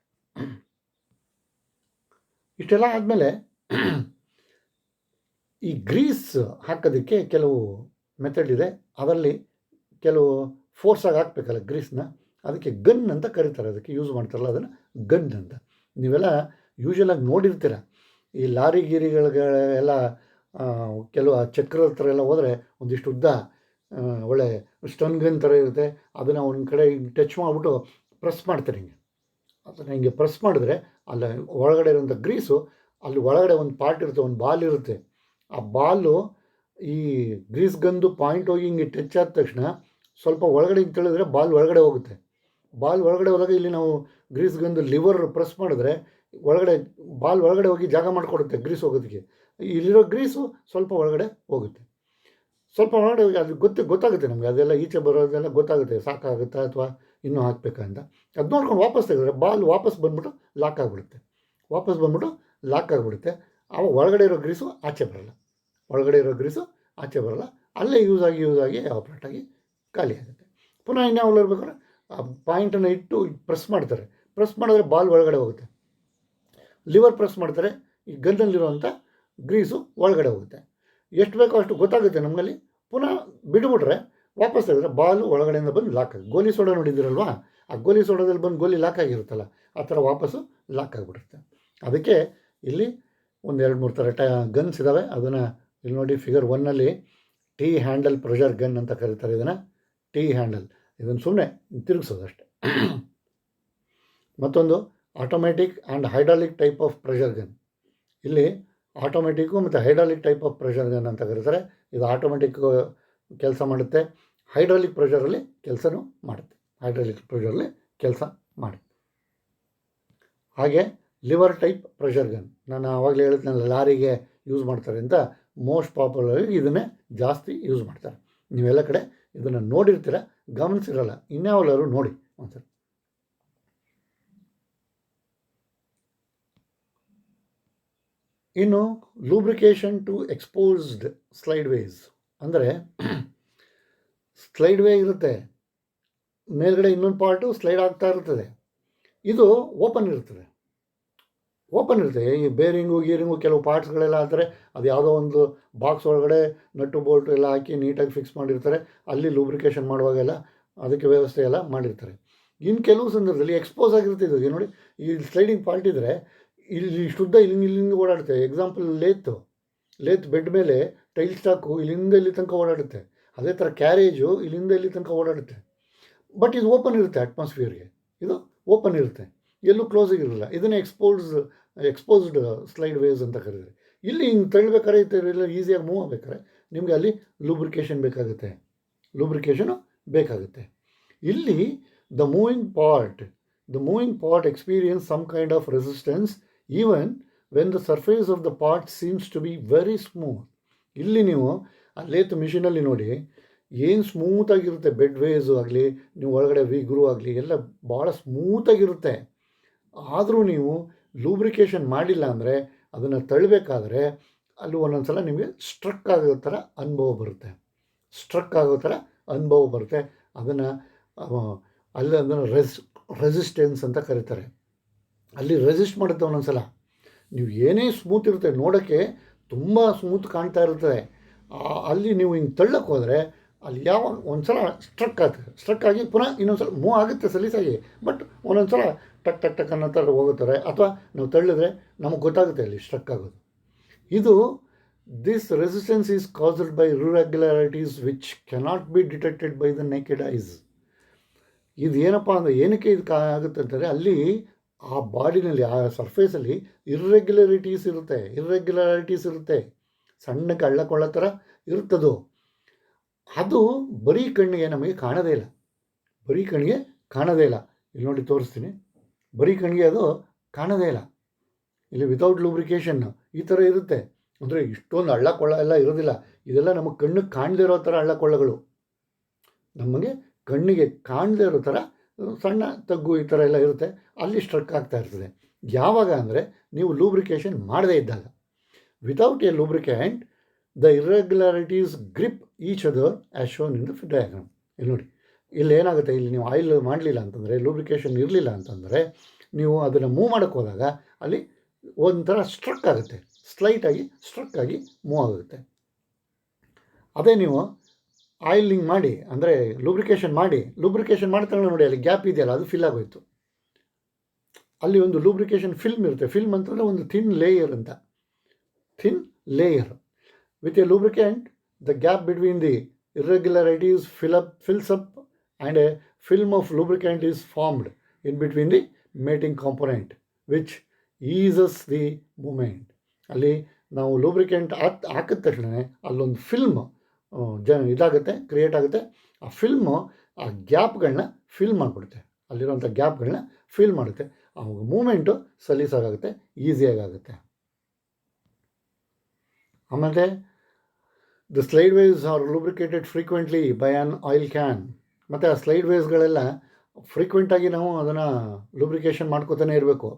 ಇಷ್ಟೆಲ್ಲ ಆದಮೇಲೆ ಈ ಗ್ರೀಸ್ ಹಾಕೋದಕ್ಕೆ ಕೆಲವು ಮೆಥಡ್ ಇದೆ. ಅದರಲ್ಲಿ ಕೆಲವು ಫೋರ್ಸಾಗಿ ಹಾಕಬೇಕಲ್ಲ ಗ್ರೀಸ್ನ, ಅದಕ್ಕೆ ಗನ್ ಅಂತ ಕರೀತಾರೆ. ಅದಕ್ಕೆ ಯೂಸ್ ಮಾಡ್ತಾರಲ್ಲ ಅದನ್ನು ಗನ್ ಅಂತ. ನೀವೆಲ್ಲ ಯೂಶ್ವಲಾಗಿ ನೋಡಿರ್ತೀರ, ಈ ಲಾರಿ ಗೀರಿಗಳಿಗೆಲ್ಲ ಕೆಲವು ಚಕ್ರದ ಥರ ಎಲ್ಲ ಹೋದರೆ ಒಂದಿಷ್ಟು ಉದ್ದ ಒಳ್ಳೆ ಸ್ಟನ್ ಗನ್ ಥರ ಇರುತ್ತೆ. ಅದನ್ನು ಒಂದು ಕಡೆ ಟಚ್ ಮಾಡಿಬಿಟ್ಟು ಪ್ರೆಸ್ ಮಾಡ್ತಾರೆ. ಅದನ್ನು ಹಿಂಗೆ ಪ್ರೆಸ್ ಮಾಡಿದ್ರೆ ಅಲ್ಲಿ ಒಳಗಡೆ ಇರೋಂಥ ಗ್ರೀಸು, ಅಲ್ಲಿ ಒಳಗಡೆ ಒಂದು ಪಾರ್ಟ್ ಇರುತ್ತೆ, ಒಂದು ಬಾಲ್ ಇರುತ್ತೆ, ಆ ಬಾಲು ಈ ಗ್ರೀಸ್ ಗನ್ದು ಪಾಯಿಂಟ್ ಹೋಗಿ ಹಿಂಗೆ ಟಚ್ ಆದ ತಕ್ಷಣ ಸ್ವಲ್ಪ ಒಳಗಡೆ ಹಿಂಗೆ ತಿಳಿದ್ರೆ ಬಾಲ್ ಒಳಗಡೆ ಹೋಗುತ್ತೆ. ಬಾಲ್ ಒಳಗಡೆ ಹೋದಾಗ ಇಲ್ಲಿ ನಾವು ಗ್ರೀಸ್ ಗನ್ದು ಲಿವರ್ ಪ್ರೆಸ್ ಮಾಡಿದ್ರೆ ಒಳಗಡೆ ಬಾಲ್ ಒಳಗಡೆ ಹೋಗಿ ಜಾಗ ಮಾಡಿಕೊಡುತ್ತೆ ಗ್ರೀಸ್ ಹೋಗೋದಕ್ಕೆ. ಇಲ್ಲಿರೋ ಗ್ರೀಸು ಸ್ವಲ್ಪ ಒಳಗಡೆ ಹೋಗುತ್ತೆ. ಸ್ವಲ್ಪ ಒಳಗಡೆ ಹೋಗಿ ಅದು ಗೊತ್ತಾಗುತ್ತೆ ನಮಗೆ, ಅದೆಲ್ಲ ಈಚೆ ಬರೋದೆಲ್ಲ ಗೊತ್ತಾಗುತ್ತೆ, ಸಾಕಾಗುತ್ತಾ ಅಥವಾ ಇನ್ನೂ ಹಾಕಬೇಕಾ ಅಂತ. ಅದು ನೋಡ್ಕೊಂಡು ವಾಪಸ್ ತೆಗೆದ್ರೆ ಬಾಲ್ ವಾಪಸ್ ಬಂದ್ಬಿಟ್ಟು ಲಾಕ್ ಆಗಿಬಿಡುತ್ತೆ. ಆವಾಗ ಒಳಗಡೆ ಇರೋ ಗ್ರೀಸು ಆಚೆ ಬರಲ್ಲ. ಅಲ್ಲೇ ಯೂಸ್ ಆಗಿ ಆಪ್ರೇಟಾಗಿ ಖಾಲಿ ಆಗುತ್ತೆ. ಪುನಃ ಇನ್ಯಾವಾಗ ಇರ್ಬೇಕಾದ್ರೆ ಆ ಪಾಯಿಂಟನ್ನು ಇಟ್ಟು ಪ್ರೆಸ್ ಮಾಡ್ತಾರೆ. ಪ್ರೆಸ್ ಮಾಡಿದ್ರೆ ಬಾಲ್ ಒಳಗಡೆ ಹೋಗುತ್ತೆ. ಲಿವರ್ ಪ್ರೆಸ್ ಮಾಡ್ತಾರೆ, ಈ ಗನ್ನಲ್ಲಿರುವಂಥ ಗ್ರೀಸು ಒಳಗಡೆ ಹೋಗುತ್ತೆ. ಎಷ್ಟು ಬೇಕೋ ಅಷ್ಟು ಗೊತ್ತಾಗುತ್ತೆ ನಮ್ಮಲ್ಲಿ. ಪುನಃ ಬಿಟ್ಬಿಟ್ರೆ ವಾಪಸ್ ತೆಗೆದ್ರೆ ಬಾಲು ಒಳಗಡೆಯಿಂದ ಬಂದು ಲಾಕ್ ಆಗಿ, ಗೋಲಿ ಸೋಡಾ ನೋಡಿದ್ದೀರಲ್ವಾ, ಆ ಗೋಲಿ ಸೋಡಾದಲ್ಲಿ ಬಂದು ಗೋಲಿ ಲಾಕ್ ಆಗಿರುತ್ತಲ್ಲ, ಆ ಥರ ವಾಪಸ್ಸು ಲಾಕ್ ಆಗಿಬಿಡುತ್ತೆ. ಅದಕ್ಕೆ ಇಲ್ಲಿ ಒಂದು 2-3 ಥರ ಗನ್ಸ್ ಇದ್ದಾವೆ. ಅದನ್ನು ಇಲ್ಲಿ ನೋಡಿ ಫಿಗರ್ 1ನಲ್ಲಿ ಟಿ ಹ್ಯಾಂಡಲ್ ಪ್ರೆಷರ್ ಗನ್ ಅಂತ ಕರೀತಾರೆ. ಇದನ್ನು ಟಿ ಹ್ಯಾಂಡಲ್, ಇದನ್ನು ಸುಮ್ಮನೆ ತಿರುಗಿಸೋದು ಅಷ್ಟೆ. ಮತ್ತೊಂದು automatic and hydraulic type of pressure gun. ಇಲ್ಲಿ ಆಟೋಮೆಟಿಕ್ಕು ಮತ್ತು hydraulic type of pressure gun ಅಂತ ಕರೀತಾರೆ. ಇದು ಆಟೋಮೆಟಿಕ್ ಕೆಲಸ ಮಾಡುತ್ತೆ, ಹೈಡ್ರಾಲಿಕ್ ಪ್ರೆಷರಲ್ಲಿ ಕೆಲಸನೂ ಮಾಡುತ್ತೆ. ಹಾಗೆ ಲಿವರ್ ಟೈಪ್ ಪ್ರೆಷರ್ ಗನ್, ನಾನು ಆವಾಗಲೇ ಹೇಳಿದ್ನಲ್ಲ ಲಾರಿಗೆ ಯೂಸ್ ಮಾಡ್ತಾರೆ ಅಂತ, ಮೋಸ್ಟ್ ಪಾಪ್ಯುಲರ್ ಇದನ್ನೇ ಜಾಸ್ತಿ ಯೂಸ್ ಮಾಡ್ತಾರೆ. ನೀವೆಲ್ಲ ಕಡೆ ಇದನ್ನು ನೋಡಿರ್ತೀರ, ಗಮನಿಸಿರಲ್ಲ. ಇನ್ಯಾವಲ್ಲರೂ ನೋಡಿ ಒಂದ್ಸರಿ. ಇನ್ನು lubrication to exposed slide ways ಅಂದರೆ, ಸ್ಲೈಡ್ ವೇ ಇರುತ್ತೆ, ಮೇಲ್ಗಡೆ ಇನ್ನೊಂದು ಪಾರ್ಟು ಸ್ಲೈಡ್ ಆಗ್ತಾ ಇರ್ತದೆ. ಇದು ಓಪನ್ ಇರ್ತದೆ. ಈ ಬೇರಿಂಗು ಗೀರಿಂಗು ಕೆಲವು ಪಾರ್ಟ್ಸ್ಗಳೆಲ್ಲ ಆದರೆ ಅದು ಯಾವುದೋ ಒಂದು ಬಾಕ್ಸ್ ಒಳಗಡೆ ನಟ್ಟು ಬೋಲ್ಟು ಎಲ್ಲ ಹಾಕಿ ನೀಟಾಗಿ ಫಿಕ್ಸ್ ಮಾಡಿರ್ತಾರೆ. ಅಲ್ಲಿ ಲೂಬ್ರಿಕೇಷನ್ ಮಾಡುವಾಗೆಲ್ಲ ಅದಕ್ಕೆ ವ್ಯವಸ್ಥೆ ಎಲ್ಲ ಮಾಡಿರ್ತಾರೆ. ಇನ್ನು ಕೆಲವು ಸಂದರ್ಭದಲ್ಲಿ ಎಕ್ಸ್ಪೋಸ್ ಆಗಿರುತ್ತೆ. ಇದು ನೋಡಿ, ಈ ಸ್ಲೈಡಿಂಗ್ ಪಾರ್ಟ್ ಇದ್ದರೆ ಇಲ್ಲಿ ಶುದ್ಧ ಇಲ್ಲಿಂದ ಓಡಾಡುತ್ತೆ. ಎಕ್ಸಾಂಪಲ್ ಲೇತ್ ಬೆಡ್ ಮೇಲೆ ಟೈಲ್ ಸ್ಟಾಕು ಇಲ್ಲಿಂದ ಇಲ್ಲಿ ತನಕ ಓಡಾಡುತ್ತೆ. ಅದೇ ಥರ ಕ್ಯಾರೇಜು ಇಲ್ಲಿಂದ ಇಲ್ಲಿ ತನಕ ಓಡಾಡುತ್ತೆ. ಬಟ್ ಇದು ಓಪನ್ ಇರುತ್ತೆ, ಅಟ್ಮಾಸ್ಫಿಯರ್ಗೆ ಇದು ಓಪನ್ ಇರುತ್ತೆ, ಎಲ್ಲೂ ಕ್ಲೋಸಿಗಿರಲ್ಲ. ಇದನ್ನೇ ಎಕ್ಸ್ಪೋಸ್ಡ್ ಸ್ಲೈಡ್ ವೇಸ್ ಅಂತ ಕರೀತಾರೆ. ಇಲ್ಲಿ ಹಿಂಗೆ ತಳ್ಳಬೇಕಾದ್ರೆ ಇಲ್ಲ ಈಸಿಯಾಗಿ ಮೂವ್ ಆಗಬೇಕಾದ್ರೆ ನಿಮಗೆ ಅಲ್ಲಿ ಲೂಬ್ರಿಕೇಷನ್ ಬೇಕಾಗುತ್ತೆ. ಇಲ್ಲಿ the moving part experience some kind of resistance even when the surface of the part seems to be very smooth. ಇಲ್ಲಿ ನೀವು ಅಲ್ಲೇತು ಮಿಷಿನಲ್ಲಿ ನೋಡಿ ಏನು ಸ್ಮೂತಾಗಿರುತ್ತೆ. ಬೆಡ್ ವೇಸು ಆಗಲಿ, ನೀವು ಒಳಗಡೆ ವಿಗ್ರೂ ಆಗಲಿ, ಎಲ್ಲ ಭಾಳ ಸ್ಮೂತಾಗಿರುತ್ತೆ. ಆದರೂ ನೀವು ಲೂಬ್ರಿಕೇಷನ್ ಮಾಡಿಲ್ಲ ಅಂದರೆ ಅದನ್ನು ತಳ್ಳಬೇಕಾದ್ರೆ ಅಲ್ಲಿ ಒಂದೊಂದು ಸಲ ನಿಮಗೆ ಸ್ಟ್ರಕ್ ಆಗೋ ಥರ ಅನುಭವ ಬರುತ್ತೆ. ಅದನ್ನು ರೆಸಿಸ್ಟೆನ್ಸ್ ಅಂತ ಕರೀತಾರೆ. ಅಲ್ಲಿ ರೆಸಿಸ್ಟ್ ಮಾಡುತ್ತೆ ಒಂದೊಂದು ಸಲ. ನೀವು ಏನೇ ಸ್ಮೂತ್ ಇರುತ್ತೆ, ನೋಡೋಕ್ಕೆ ತುಂಬ ಸ್ಮೂತ್ ಕಾಣ್ತಾ ಇರ್ತದೆ, ಅಲ್ಲಿ ನೀವು ಹಿಂಗೆ ತಳ್ಳಕ್ಕೆ ಹೋದರೆ ಅಲ್ಲಿ ಯಾವಾಗ ಒಂದು ಸಲ ಸ್ಟ್ರಕ್ ಆಗಿ ಪುನಃ ಇನ್ನೊಂದು ಸಲ ಮೂವ್ ಆಗುತ್ತೆ ಸಲೀಸಾಗಿ. ಬಟ್ ಒಂದೊಂದು ಸಲ ಟಕ್ ಅನ್ನೋ ಥರ ಹೋಗುತ್ತಾರೆ, ಅಥವಾ ನಾವು ತಳ್ಳಿದ್ರೆ ನಮಗೆ ಗೊತ್ತಾಗುತ್ತೆ ಅಲ್ಲಿ ಸ್ಟ್ರಕ್ ಆಗೋದು. This resistance is caused by irregularities which cannot be detected by the naked ice. ಇದು ಏನಪ್ಪ ಅಂದರೆ, ಏನಕ್ಕೆ ಇದು ಆಗುತ್ತೆ ಅಂತಂದರೆ, ಅಲ್ಲಿ ಆ ಬಾಡಿನಲ್ಲಿ, ಆ ಸರ್ಫೇಸಲ್ಲಿ ಇರ್ರೆಗ್ಯುಲಾರಿಟೀಸ್ ಇರುತ್ತೆ, ಸಣ್ಣಕ್ಕೆ ಹಳ್ಳಕೊಳ್ಳೋ ಥರ ಇರುತ್ತದು. ಅದು ಬರೀ ಕಣ್ಣಿಗೆ ನಮಗೆ ಕಾಣೋದೇ ಇಲ್ಲ. ಇಲ್ಲಿ ನೋಡಿ ತೋರಿಸ್ತೀನಿ. ಬರೀ ಕಣ್ಣಿಗೆ ಅದು ಕಾಣೋದೇ ಇಲ್ಲ. ಇಲ್ಲಿ ವಿತೌಟ್ ಲೂಬ್ರಿಕೇಷನ್ ಈ ಥರ ಇರುತ್ತೆ. ಅಂದರೆ ಇಷ್ಟೊಂದು ಹಳ್ಳಕೊಳ್ಳ ಎಲ್ಲ ಇರೋದಿಲ್ಲ. ಇದೆಲ್ಲ ನಮಗೆ ಕಣ್ಣಿಗೆ ಕಾಣದೇ ಇರೋ ಥರ ಹಳ್ಳಕೊಳ್ಳಗಳು, ನಮಗೆ ಕಣ್ಣಿಗೆ ಕಾಣದೇ ಇರೋ ಥರ ಸಣ್ಣ ತಗ್ಗು ಈ ಥರ ಎಲ್ಲ ಇರುತ್ತೆ. ಅಲ್ಲಿ ಸ್ಟ್ರಕ್ ಆಗ್ತಾ ಇರ್ತದೆ. ಯಾವಾಗ ಅಂದರೆ ನೀವು ಲೂಬ್ರಿಕೇಷನ್ ಮಾಡದೇ ಇದ್ದಾಗ. Without A lubricant the irregularities grip each other as shown in the diagram. ಇಲ್ಲಿ ನೋಡಿ, ಇಲ್ಲಿ ಏನಾಗುತ್ತೆ, ಇಲ್ಲಿ ನೀವು ಆಯಿಲ್ ಮಾಡಲಿಲ್ಲ ಅಂತಂದರೆ, ಲೂಬ್ರಿಕೇಷನ್ ಇರಲಿಲ್ಲ ಅಂತಂದರೆ, ನೀವು ಅದನ್ನು ಮೂವ್ ಮಾಡೋಕ್ಕೆ ಹೋದಾಗ ಅಲ್ಲಿ ಒಂಥರ ಸ್ಟ್ರಕ್ ಆಗುತ್ತೆ, ಸ್ಟ್ರಕ್ ಆಗಿ ಮೂವ್ ಆಗುತ್ತೆ. ಅದೇ ನೀವು ಆಯಿಲಿಂಗ್ ಮಾಡಿ, ಅಂದರೆ ಲೂಬ್ರಿಕೇಷನ್ ಮಾಡ್ತಾಳೆ ನೋಡಿ, ಅಲ್ಲಿ ಗ್ಯಾಪ್ ಇದೆಯಲ್ಲ, ಅದು ಫಿಲ್ ಆಗೋಯ್ತು. ಅಲ್ಲಿ ಒಂದು ಲೂಬ್ರಿಕೇಷನ್ ಫಿಲ್ಮ್ ಇರುತ್ತೆ. ಫಿಲ್ಮ್ ಅಂತಂದರೆ ಒಂದು thin layer. With A lubricant the gap between the irregularities fills up and a film of lubricant is formed in between the mating component which eases the movement. ಅಲ್ಲಿ ನಾವು lubricant ಹಾಕಿದ ತಕ್ಷಣ ಅಲ್ಲೊಂದು film ಇದಾಗುತ್ತೆ, create ಆಗುತ್ತೆ. ಆ film ಆ ಗ್ಯಾಪ್ಗಳನ್ನ fill ಮಾಡಿಬಿಡುತ್ತೆ, ಅಲ್ಲಿರೋಂಥ ಗ್ಯಾಪ್ಗಳನ್ನ fill ಮಾಡುತ್ತೆ. ಅವಾಗ ಮೂಮೆಂಟು ಸಲೀಸಾಗುತ್ತೆ, ಈಸಿಯಾಗುತ್ತೆ. ಆಮೇಲೆ the slide ways are lubricated frequently by an oil can. ಮತ್ತು ಆ ಸ್ಲೈಡ್ ವೇವ್ಸ್ಗಳೆಲ್ಲ ಫ್ರೀಕ್ವೆಂಟಾಗಿ ನಾವು ಅದನ್ನು ಲೂಬ್ರಿಕೇಷನ್ ಮಾಡ್ಕೋತಾನೆ ಇರಬೇಕು.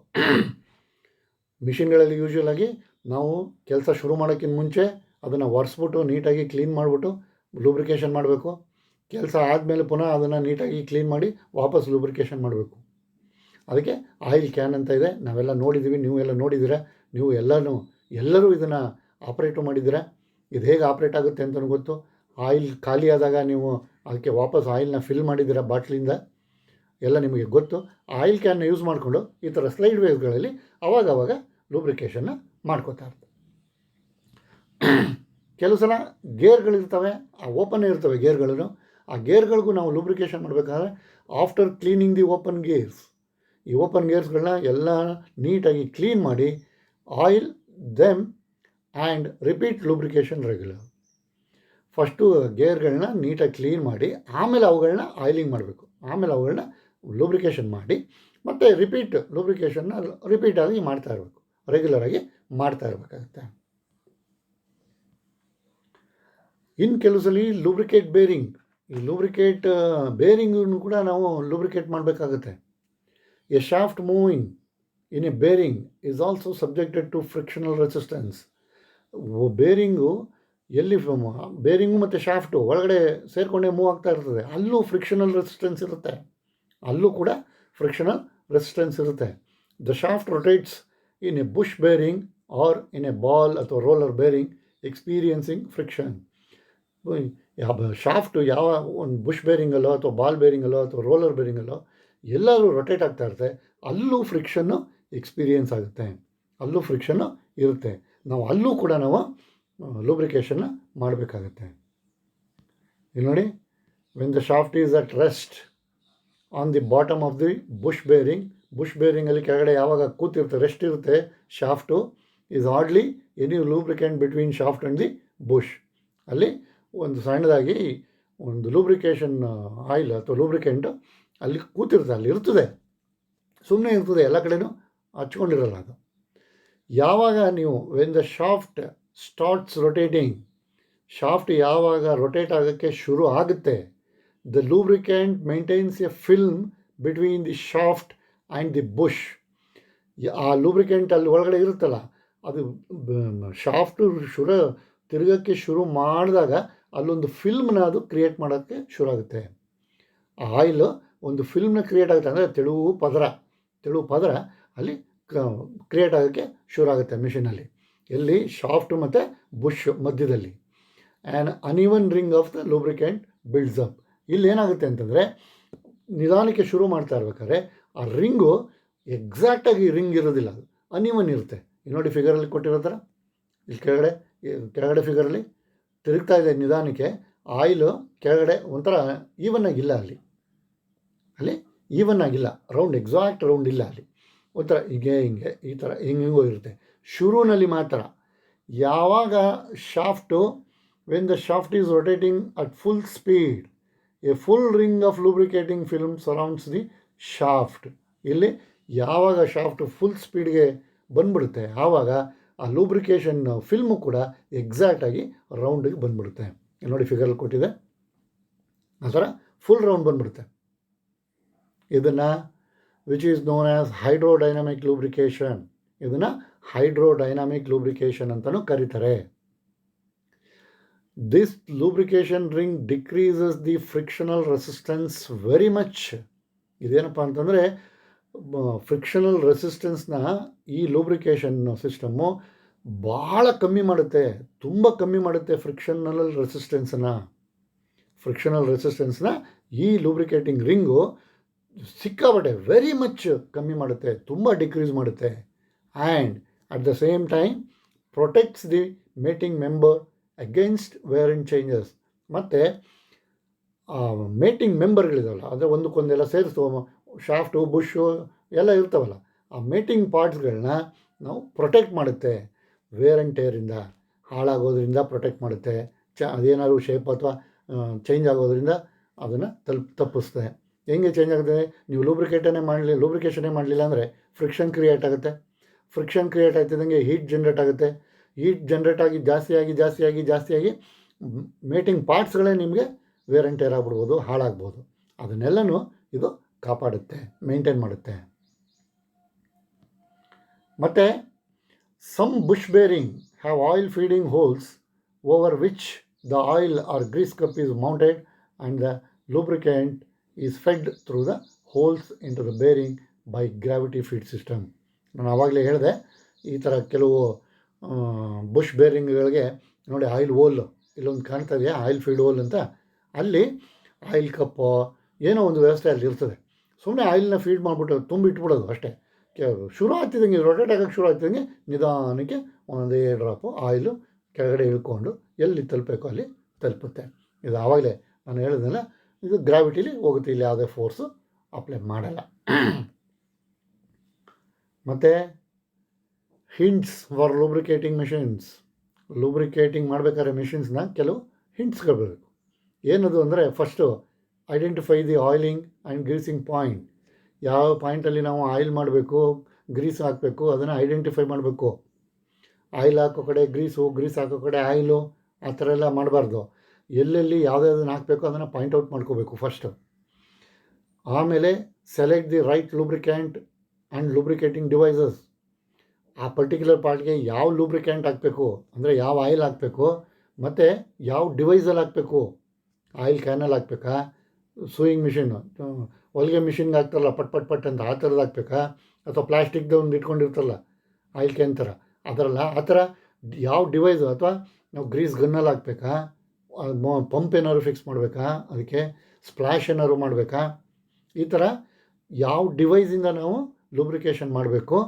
ಮಿಷಿನ್ಗಳಲ್ಲಿ ಯೂಶ್ವಲಾಗಿ ನಾವು ಕೆಲಸ ಶುರು ಮಾಡೋಕ್ಕಿಂತ ಮುಂಚೆ ಅದನ್ನು ಒರೆಸ್ಬಿಟ್ಟು ನೀಟಾಗಿ ಕ್ಲೀನ್ ಮಾಡಿಬಿಟ್ಟು ಲೂಬ್ರಿಕೇಷನ್ ಮಾಡಬೇಕು. ಕೆಲಸ ಆದಮೇಲೆ ಪುನಃ ಅದನ್ನು ನೀಟಾಗಿ ಕ್ಲೀನ್ ಮಾಡಿ ವಾಪಸ್ ಲೂಬ್ರಿಕೇಷನ್ ಮಾಡಬೇಕು. ಅದಕ್ಕೆ ಆಯಿಲ್ ಕ್ಯಾನ್ ಅಂತ ಇದೆ, ನಾವೆಲ್ಲ ನೋಡಿದ್ದೀವಿ, ನೀವು ಎಲ್ಲ ನೋಡಿದ್ದೀರ. ನೀವು ಎಲ್ಲರೂ ಇದನ್ನು ಆಪ್ರೇಟು ಮಾಡಿದ್ದೀರ. ಇದು ಹೇಗೆ ಆಪ್ರೇಟ್ ಆಗುತ್ತೆ ಅಂತಲೂ ಗೊತ್ತು. ಆಯಿಲ್ ಖಾಲಿ ಆದಾಗ ನೀವು ಅದಕ್ಕೆ ವಾಪಸ್ ಆಯಿಲ್ನ ಫಿಲ್ ಮಾಡಿದ್ದೀರ ಬಾಟ್ಲಿಂದ, ಎಲ್ಲ ನಿಮಗೆ ಗೊತ್ತು. ಆಯಿಲ್ ಕ್ಯಾನ್ನ ಯೂಸ್ ಮಾಡಿಕೊಂಡು ಈ ಥರ ಸ್ಲೈಡ್ ವೇವ್ಗಳಲ್ಲಿ ಅವಾಗವಾಗ ಲೂಬ್ರಿಕೇಷನ್ನ ಮಾಡ್ಕೋತಾ ಇರ್ತಾರೆ. ಕೆಲವು ಸಲ ಗೇರ್ಗಳಿರ್ತವೆ, ಆ ಓಪನ್ ಇರ್ತವೆ ಗೇರ್ಗಳು. ಆ ಗೇರ್ಗಳಿಗೂ ನಾವು ಲೂಬ್ರಿಕೇಷನ್ ಮಾಡಬೇಕಾದ್ರೆ after cleaning the open gears, ಈ ಓಪನ್ ಗೇರ್ಸ್ಗಳನ್ನ ಎಲ್ಲ ನೀಟಾಗಿ ಕ್ಲೀನ್ ಮಾಡಿ oil them and repeat lubrication regular. First ಗೇರ್ಗಳನ್ನ ನೀಟಾಗಿ ಕ್ಲೀನ್ ಮಾಡಿ ಆಮೇಲೆ ಅವುಗಳನ್ನ ಆಯಿಲಿಂಗ್ ಮಾಡಬೇಕು, ಆಮೇಲೆ ಅವುಗಳನ್ನ ಲೂಬ್ರಿಕೇಷನ್ ಮಾಡಿ ಮತ್ತು ಲೂಬ್ರಿಕೇಷನ್ನ ರಿಪೀಟಾಗಿ ಮಾಡ್ತಾ ಇರಬೇಕು, ರೆಗ್ಯುಲರಾಗಿ ಮಾಡ್ತಾ ಇರಬೇಕಾಗುತ್ತೆ. ಇನ್ನು ಕೆಲವು ಸಲ ಲೂಬ್ರಿಕೇಟ್ ಬೇರಿಂಗ್, ಈ ಲೂಬ್ರಿಕೇಟ್ ಬೇರಿಂಗನ್ನು ಕೂಡ ನಾವು ಲೂಬ್ರಿಕೇಟ್ ಮಾಡಬೇಕಾಗುತ್ತೆ. A shaft moving in a bearing is also subjected to frictional resistance. Bearing bearing ಮತ್ತು ಶಾಫ್ಟು ಒಳಗಡೆ ಸೇರಿಕೊಂಡೇ ಮೂವ್ ಆಗ್ತಾ ಇರ್ತದೆ, ಅಲ್ಲೂ ಫ್ರಿಕ್ಷನಲ್ ರೆಸಿಸ್ಟೆನ್ಸ್ ಇರುತ್ತೆ, ಅಲ್ಲೂ ಕೂಡ ಫ್ರಿಕ್ಷನಲ್ ರೆಸಿಸ್ಟೆನ್ಸ್ ಇರುತ್ತೆ. The shaft rotates in a bush bearing or in a ball ಅಥವಾ roller bearing experiencing friction. Shaft ಯಾವ ಒಂದು ಬುಷ್ ಬೇರಿಂಗಲ್ಲೋ ಅಥವಾ ಬಾಲ್ ಬೇರಿಂಗಲ್ಲೋ ಅಥವಾ ರೋಲರ್ ಬೇರಿಂಗಲ್ಲೋ ಎಲ್ಲರೂ ರೊಟೇಟ್ ಆಗ್ತಾ ಇರುತ್ತೆ, ಅಲ್ಲೂ ಫ್ರಿಕ್ಷನ್ನು ಎಕ್ಸ್ಪೀರಿಯನ್ಸ್ ಆಗುತ್ತೆ, ಅಲ್ಲೂ ಫ್ರಿಕ್ಷನ್ನು ಇರುತ್ತೆ. ಅಲ್ಲೂ ಕೂಡ ನಾವು ಲೂಬ್ರಿಕೇಷನ್ನ ಮಾಡಬೇಕಾಗತ್ತೆ. ಇಲ್ಲಿ ನೋಡಿ, when the shaft is at rest on the bottom of the bush ಬೇರಿಂಗಲ್ಲಿ ಕೆಳಗಡೆ ಯಾವಾಗ ಕೂತಿರುತ್ತೆ, ರೆಸ್ಟ್ ಇರುತ್ತೆ shaft, is hardly any lubricant between shaft and the bush. ಅಲ್ಲಿ ಒಂದು ಸಣ್ಣದಾಗಿ ಒಂದು ಲೂಬ್ರಿಕೇಷನ್ ಆಯಿಲ್ ಅಥವಾ ಲೂಬ್ರಿಕೆಂಟು ಅಲ್ಲಿ ಕೂತಿರುತ್ತೆ, ಅಲ್ಲಿ ಇರ್ತದೆ, ಸುಮ್ಮನೆ ಇರ್ತದೆ, ಎಲ್ಲ ಕಡೆನೂ ಹಚ್ಕೊಂಡಿರಲ್ಲ ಅದು. ಯಾವಾಗ ನೀವು when the shaft starts rotating, shaft ಯಾವಾಗ ರೊಟೇಟ್ ಆಗೋಕ್ಕೆ ಶುರು ಆಗುತ್ತೆ, the lubricant maintains A film between the shaft and the bush. ಆ ಲೂಬ್ರಿಕೆಂಟ್ ಅಲ್ಲಿ ಒಳಗಡೆ ಇರುತ್ತಲ್ಲ, ಅದು ಶಾಫ್ಟು ತಿರುಗೋಕ್ಕೆ ಶುರು ಮಾಡಿದಾಗ ಅಲ್ಲೊಂದು ಫಿಲ್ಮ್ನ ಅದು ಕ್ರಿಯೇಟ್ ಮಾಡೋಕ್ಕೆ ಶುರು ಆಗುತ್ತೆ. ಆ ಆಯಿಲು ಒಂದು ಫಿಲ್ಮ್ನ ಕ್ರಿಯೇಟ್ ಆಗುತ್ತೆ, ಅಂದರೆ ತೆಳು ಪದರ ಅಲ್ಲಿ ಕ್ರಿಯೇಟ್ ಆಗೋಕ್ಕೆ ಶುರು ಆಗುತ್ತೆ ಮಿಷಿನಲ್ಲಿ, ಎಲ್ಲಿ ಶಾಫ್ಟು ಮತ್ತು ಬುಷ್ ಮಧ್ಯದಲ್ಲಿ. An uneven ring of the lubricant builds up. ಇಲ್ಲಿ ಏನಾಗುತ್ತೆ ಅಂತಂದರೆ, ನಿಧಾನಕ್ಕೆ ಶುರು ಮಾಡ್ತಾ ಇರ್ಬೇಕಾದ್ರೆ ಆ ರಿಂಗು ಎಕ್ಸಾಕ್ಟಾಗಿ ರಿಂಗ್ ಇರೋದಿಲ್ಲ, ಅದು ಅನ್ಇವನ್ ಇರುತ್ತೆ. ಇಲ್ಲಿ ನೋಡಿ ಫಿಗರಲ್ಲಿ ಕೊಟ್ಟಿರೋ ಥರ, ಇಲ್ಲಿ ಕೆಳಗಡೆ ಫಿಗರಲ್ಲಿ ತಿರುಗ್ತಾ ಇದೆ ನಿಧಾನಕ್ಕೆ, ಆಯಿಲು ಕೆಳಗಡೆ ಒಂಥರ ಈವನ್ ಆಗಿಲ್ಲ, ಅಲ್ಲಿ ಈವನ್ ಆಗಿಲ್ಲ, ಎಕ್ಸಾಕ್ಟ್ ರೌಂಡ್ ಇಲ್ಲ, ಅಲ್ಲಿ ಒಂಥರ ಹಿಂಗೆ ಈ ಥರ ಹಿಂಗೋ ಇರುತ್ತೆ. ಶುರುವಿನಲ್ಲಿ ಮಾತ್ರ ಯಾವಾಗ shaft when the shaft is rotating at full speed, A full ring of lubricating film surrounds the shaft. ಇಲ್ಲಿ ಯಾವಾಗ ಶಾಫ್ಟು ಫುಲ್ ಸ್ಪೀಡ್ಗೆ ಬಂದ್ಬಿಡುತ್ತೆ, ಆವಾಗ ಆ ಲೂಬ್ರಿಕೇಷನ್ ಫಿಲ್ಮು ಕೂಡ ಎಕ್ಸಾಕ್ಟಾಗಿ ರೌಂಡಿಗೆ ಬಂದ್ಬಿಡುತ್ತೆ. ನೋಡಿ ಫಿಗರಲ್ಲಿ ಕೊಟ್ಟಿದೆ, ಆ ಥರ ಫುಲ್ ರೌಂಡ್ ಬಂದ್ಬಿಡುತ್ತೆ. ಇದನ್ನು which is known as hydrodynamic lubrication, ಇದನ್ನು ಹೈಡ್ರೋಡೈನಾಮಿಕ್ ಲೂಬ್ರಿಕೇಷನ್ ಅಂತಲೂ ಕರೀತಾರೆ. This lubrication ring decreases the frictional resistance very much. ಇದೇನಪ್ಪ ಅಂತಂದರೆ, ಫ್ರಿಕ್ಷನಲ್ ರೆಸಿಸ್ಟೆನ್ಸ್ನ ಈ ಲೂಬ್ರಿಕೇಷನ್ ಸಿಸ್ಟಮ್ಮು ಭಾಳ ಕಮ್ಮಿ ಮಾಡುತ್ತೆ, ತುಂಬ ಕಮ್ಮಿ ಮಾಡುತ್ತೆ ಫ್ರಿಕ್ಷನಲ್ ರೆಸಿಸ್ಟೆನ್ಸ್ನ ಈ ಲೂಬ್ರಿಕೇಟಿಂಗ್ ರಿಂಗು ಸಿಕ್ಕಾಬಟ್ಟೆ ವೆರಿ ಮಚ್ ಕಮ್ಮಿ ಮಾಡುತ್ತೆ, ತುಂಬ ಡಿಕ್ರೀಸ್ ಮಾಡುತ್ತೆ. And at the same time protects the mating member against wear and changes. ಮತ್ತು ಮೇಟಿಂಗ್ ಮೆಂಬರ್ಗಳಿದಾವಲ್ಲ, ಅಂದರೆ ಒಂದಕ್ಕೊಂದೆಲ್ಲ ಸೇರಿಸ್ತು ಶಾಫ್ಟು ಬುಷು ಎಲ್ಲ ಇರ್ತಾವಲ್ಲ, ಆ ಮೇಟಿಂಗ್ ಪಾರ್ಟ್ಸ್ಗಳನ್ನ ನಾವು ಪ್ರೊಟೆಕ್ಟ್ ಮಾಡುತ್ತೆ. ವೇರ್ ಆ್ಯಂಡ್ ಟೇರಿಂದ ಹಾಳಾಗೋದ್ರಿಂದ ಪ್ರೊಟೆಕ್ಟ್ ಮಾಡುತ್ತೆ. ಅದೇನಾದ್ರು ಶೇಪ್ ಅಥವಾ ಚೇಂಜ್ ಆಗೋದ್ರಿಂದ ಅದನ್ನು ತಪ್ಪಿಸುತ್ತೆ. ಹೆಂಗೆ ಚೇಂಜ್ ಆಗುತ್ತೆ? ನೀವು ಲೂಬ್ರಿಕೇಷನೇ ಮಾಡಲಿಲ್ಲ ಅಂದರೆ ಫ್ರಿಕ್ಷನ್ ಕ್ರಿಯೇಟ್ ಆಗುತ್ತೆ. ಫ್ರಿಕ್ಷನ್ ಕ್ರಿಯೇಟ್ ಆಗ್ತಿದ್ದಂಗೆ ಹೀಟ್ ಜನ್ರೇಟ್ ಆಗುತ್ತೆ. ಹೀಟ್ ಜನ್ರೇಟ್ ಆಗಿ ಜಾಸ್ತಿಯಾಗಿ ಮೇಟಿಂಗ್ ಪಾರ್ಟ್ಸ್ಗಳೇ ನಿಮಗೆ ವೇರ್ ಆ್ಯಂಡ್ ಟೇರ್ ಆಗ್ಬಿಡ್ಬೋದು, ಹಾಳಾಗ್ಬೋದು. ಅದನ್ನೆಲ್ಲನೂ ಇದು ಕಾಪಾಡುತ್ತೆ, ಮೇಂಟೈನ್ ಮಾಡುತ್ತೆ. ಮತ್ತು some bush bearing have oil feeding holes over which the oil or grease cup is mounted and the lubricant is fed through the holes into the bearing by gravity feed system. ನಾನು ಆವಾಗಲೇ ಹೇಳಿದೆ, ಈ ಥರ ಕೆಲವು bush ಬೇರಿಂಗ್ಗಳಿಗೆ ನೋಡಿ oil hole ಇಲ್ಲೊಂದು ಕಾಣ್ತಾ ಇದೆಯಾ, ಆಯಿಲ್ ಫೀಡ್ ಹೋಲ್ ಅಂತ. ಅಲ್ಲಿ ಆಯಿಲ್ ಕಪ್ಪು ಏನೋ ಒಂದು ವ್ಯವಸ್ಥೆ ಅಲ್ಲಿ ಇರ್ತದೆ. ಸುಮ್ಮನೆ ಆಯಿಲ್ನ ಫೀಡ್ ಮಾಡಿಬಿಟ್ಟು ತುಂಬಿಟ್ಬಿಡೋದು ಅಷ್ಟೇ. ಶುರು ಆಗ್ತಿದ್ದಂಗೆ ರೊಟೇಟ್ ಆಗೋಕ್ಕೆ ಶುರು ಆಗ್ತಿದ್ದಂಗೆ ನಿಧಾನಕ್ಕೆ ಒಂದೊಂದೇ ಡ್ರಾಪು ಆಯಿಲು ಕೆಳಗಡೆ ಇಳ್ಕೊಂಡು ಎಲ್ಲಿ ತಲುಪಬೇಕು ಅಲ್ಲಿ ತಲುಪುತ್ತೆ. ಇದು ಆವಾಗಲೇ ನಾನು ಹೇಳಿದ್ನಲ್ಲ, ಇದು ಗ್ರಾವಿಟಿಲಿ ಹೋಗುತ್ತೆ, ಇಲ್ಲಿ ಯಾವುದೇ ಫೋರ್ಸು ಅಪ್ಲೈ ಮಾಡಲ್ಲ. ಮತ್ತು hints for lubricating machines. Lubricating ಮಾಡಬೇಕಾದ್ರೆ ಮೆಷಿನ್ಸ್ನ ಕೆಲವು ಹಿಂಟ್ಸ್ಗಳು ಬರಬೇಕು. ಏನದು ಅಂದರೆ, first identify the oiling and greasing point. ಯಾವ ಪಾಯಿಂಟಲ್ಲಿ ನಾವು ಆಯಿಲ್ ಮಾಡಬೇಕು, ಗ್ರೀಸ್ ಹಾಕಬೇಕು, ಅದನ್ನು ಐಡೆಂಟಿಫೈ ಮಾಡಬೇಕು. ಆಯಿಲ್ ಹಾಕೋ ಕಡೆ ಗ್ರೀಸ್ ಹಾಕೋ ಕಡೆ ಆಯಿಲು, ಆ ಥರ ಎಲ್ಲ ಮಾಡಬಾರ್ದು. ಎಲ್ಲೆಲ್ಲಿ ಯಾವುದನ್ನು ಹಾಕಬೇಕು ಅದನ್ನು ಪಾಯಿಂಟ್ಔಟ್ ಮಾಡ್ಕೋಬೇಕು ಫಸ್ಟು. ಆಮೇಲೆ select the right lubricant and lubricating devices. ಆ ಪರ್ಟಿಕ್ಯುಲರ್ ಪಾರ್ಟ್ಗೆ ಯಾವ ಲೂಬ್ರಿಕ್ಯಾಂಟ್ ಹಾಕಬೇಕು ಅಂದರೆ ಯಾವ ಆಯಿಲ್ ಹಾಕಬೇಕು, ಮತ್ತು ಯಾವ ಡಿವೈಸಲ್ಲಿ ಹಾಕಬೇಕು. ಆಯಿಲ್ ಕ್ಯಾನಲ್ಲಿ ಹಾಕಬೇಕಾ, ಸೂಯಿಂಗ್ ಮಿಷಿನ್ನು ಹೊಲಿಗೆ ಮಿಷಿನ್ಗೆ ಹಾಕ್ತಾರಲ್ಲ ಪಟ್ ಅಂತ ಆ ಥರದ್ದು ಹಾಕಬೇಕಾ, ಅಥವಾ ಪ್ಲಾಸ್ಟಿಕ್ದು ಒಂದು ಇಟ್ಕೊಂಡಿರ್ತಾರಲ್ಲ ಆಯಿಲ್ ಕ್ಯಾನ್ ಥರ ಅದರಲ್ಲ, ಆ ಥರ ಯಾವ ಡಿವೈಸು, ಅಥವಾ ನಾವು ಗ್ರೀಸ್ ಗನ್ನಲ್ಲಿ ಹಾಕಬೇಕಾ, ಪಂಪ್ ಏನಾದ್ರು ಫಿಕ್ಸ್ ಮಾಡಬೇಕಾ, ಅದಕ್ಕೆ ಸ್ಪ್ಲ್ಯಾಶ್ ಏನಾದ್ರು ಮಾಡಬೇಕಾ, ಈ ಥರ ಯಾವ ಡಿವೈಸಿಂದ ನಾವು ಲೂಬ್ರಿಕೇಷನ್ ಮಾಡಬೇಕು,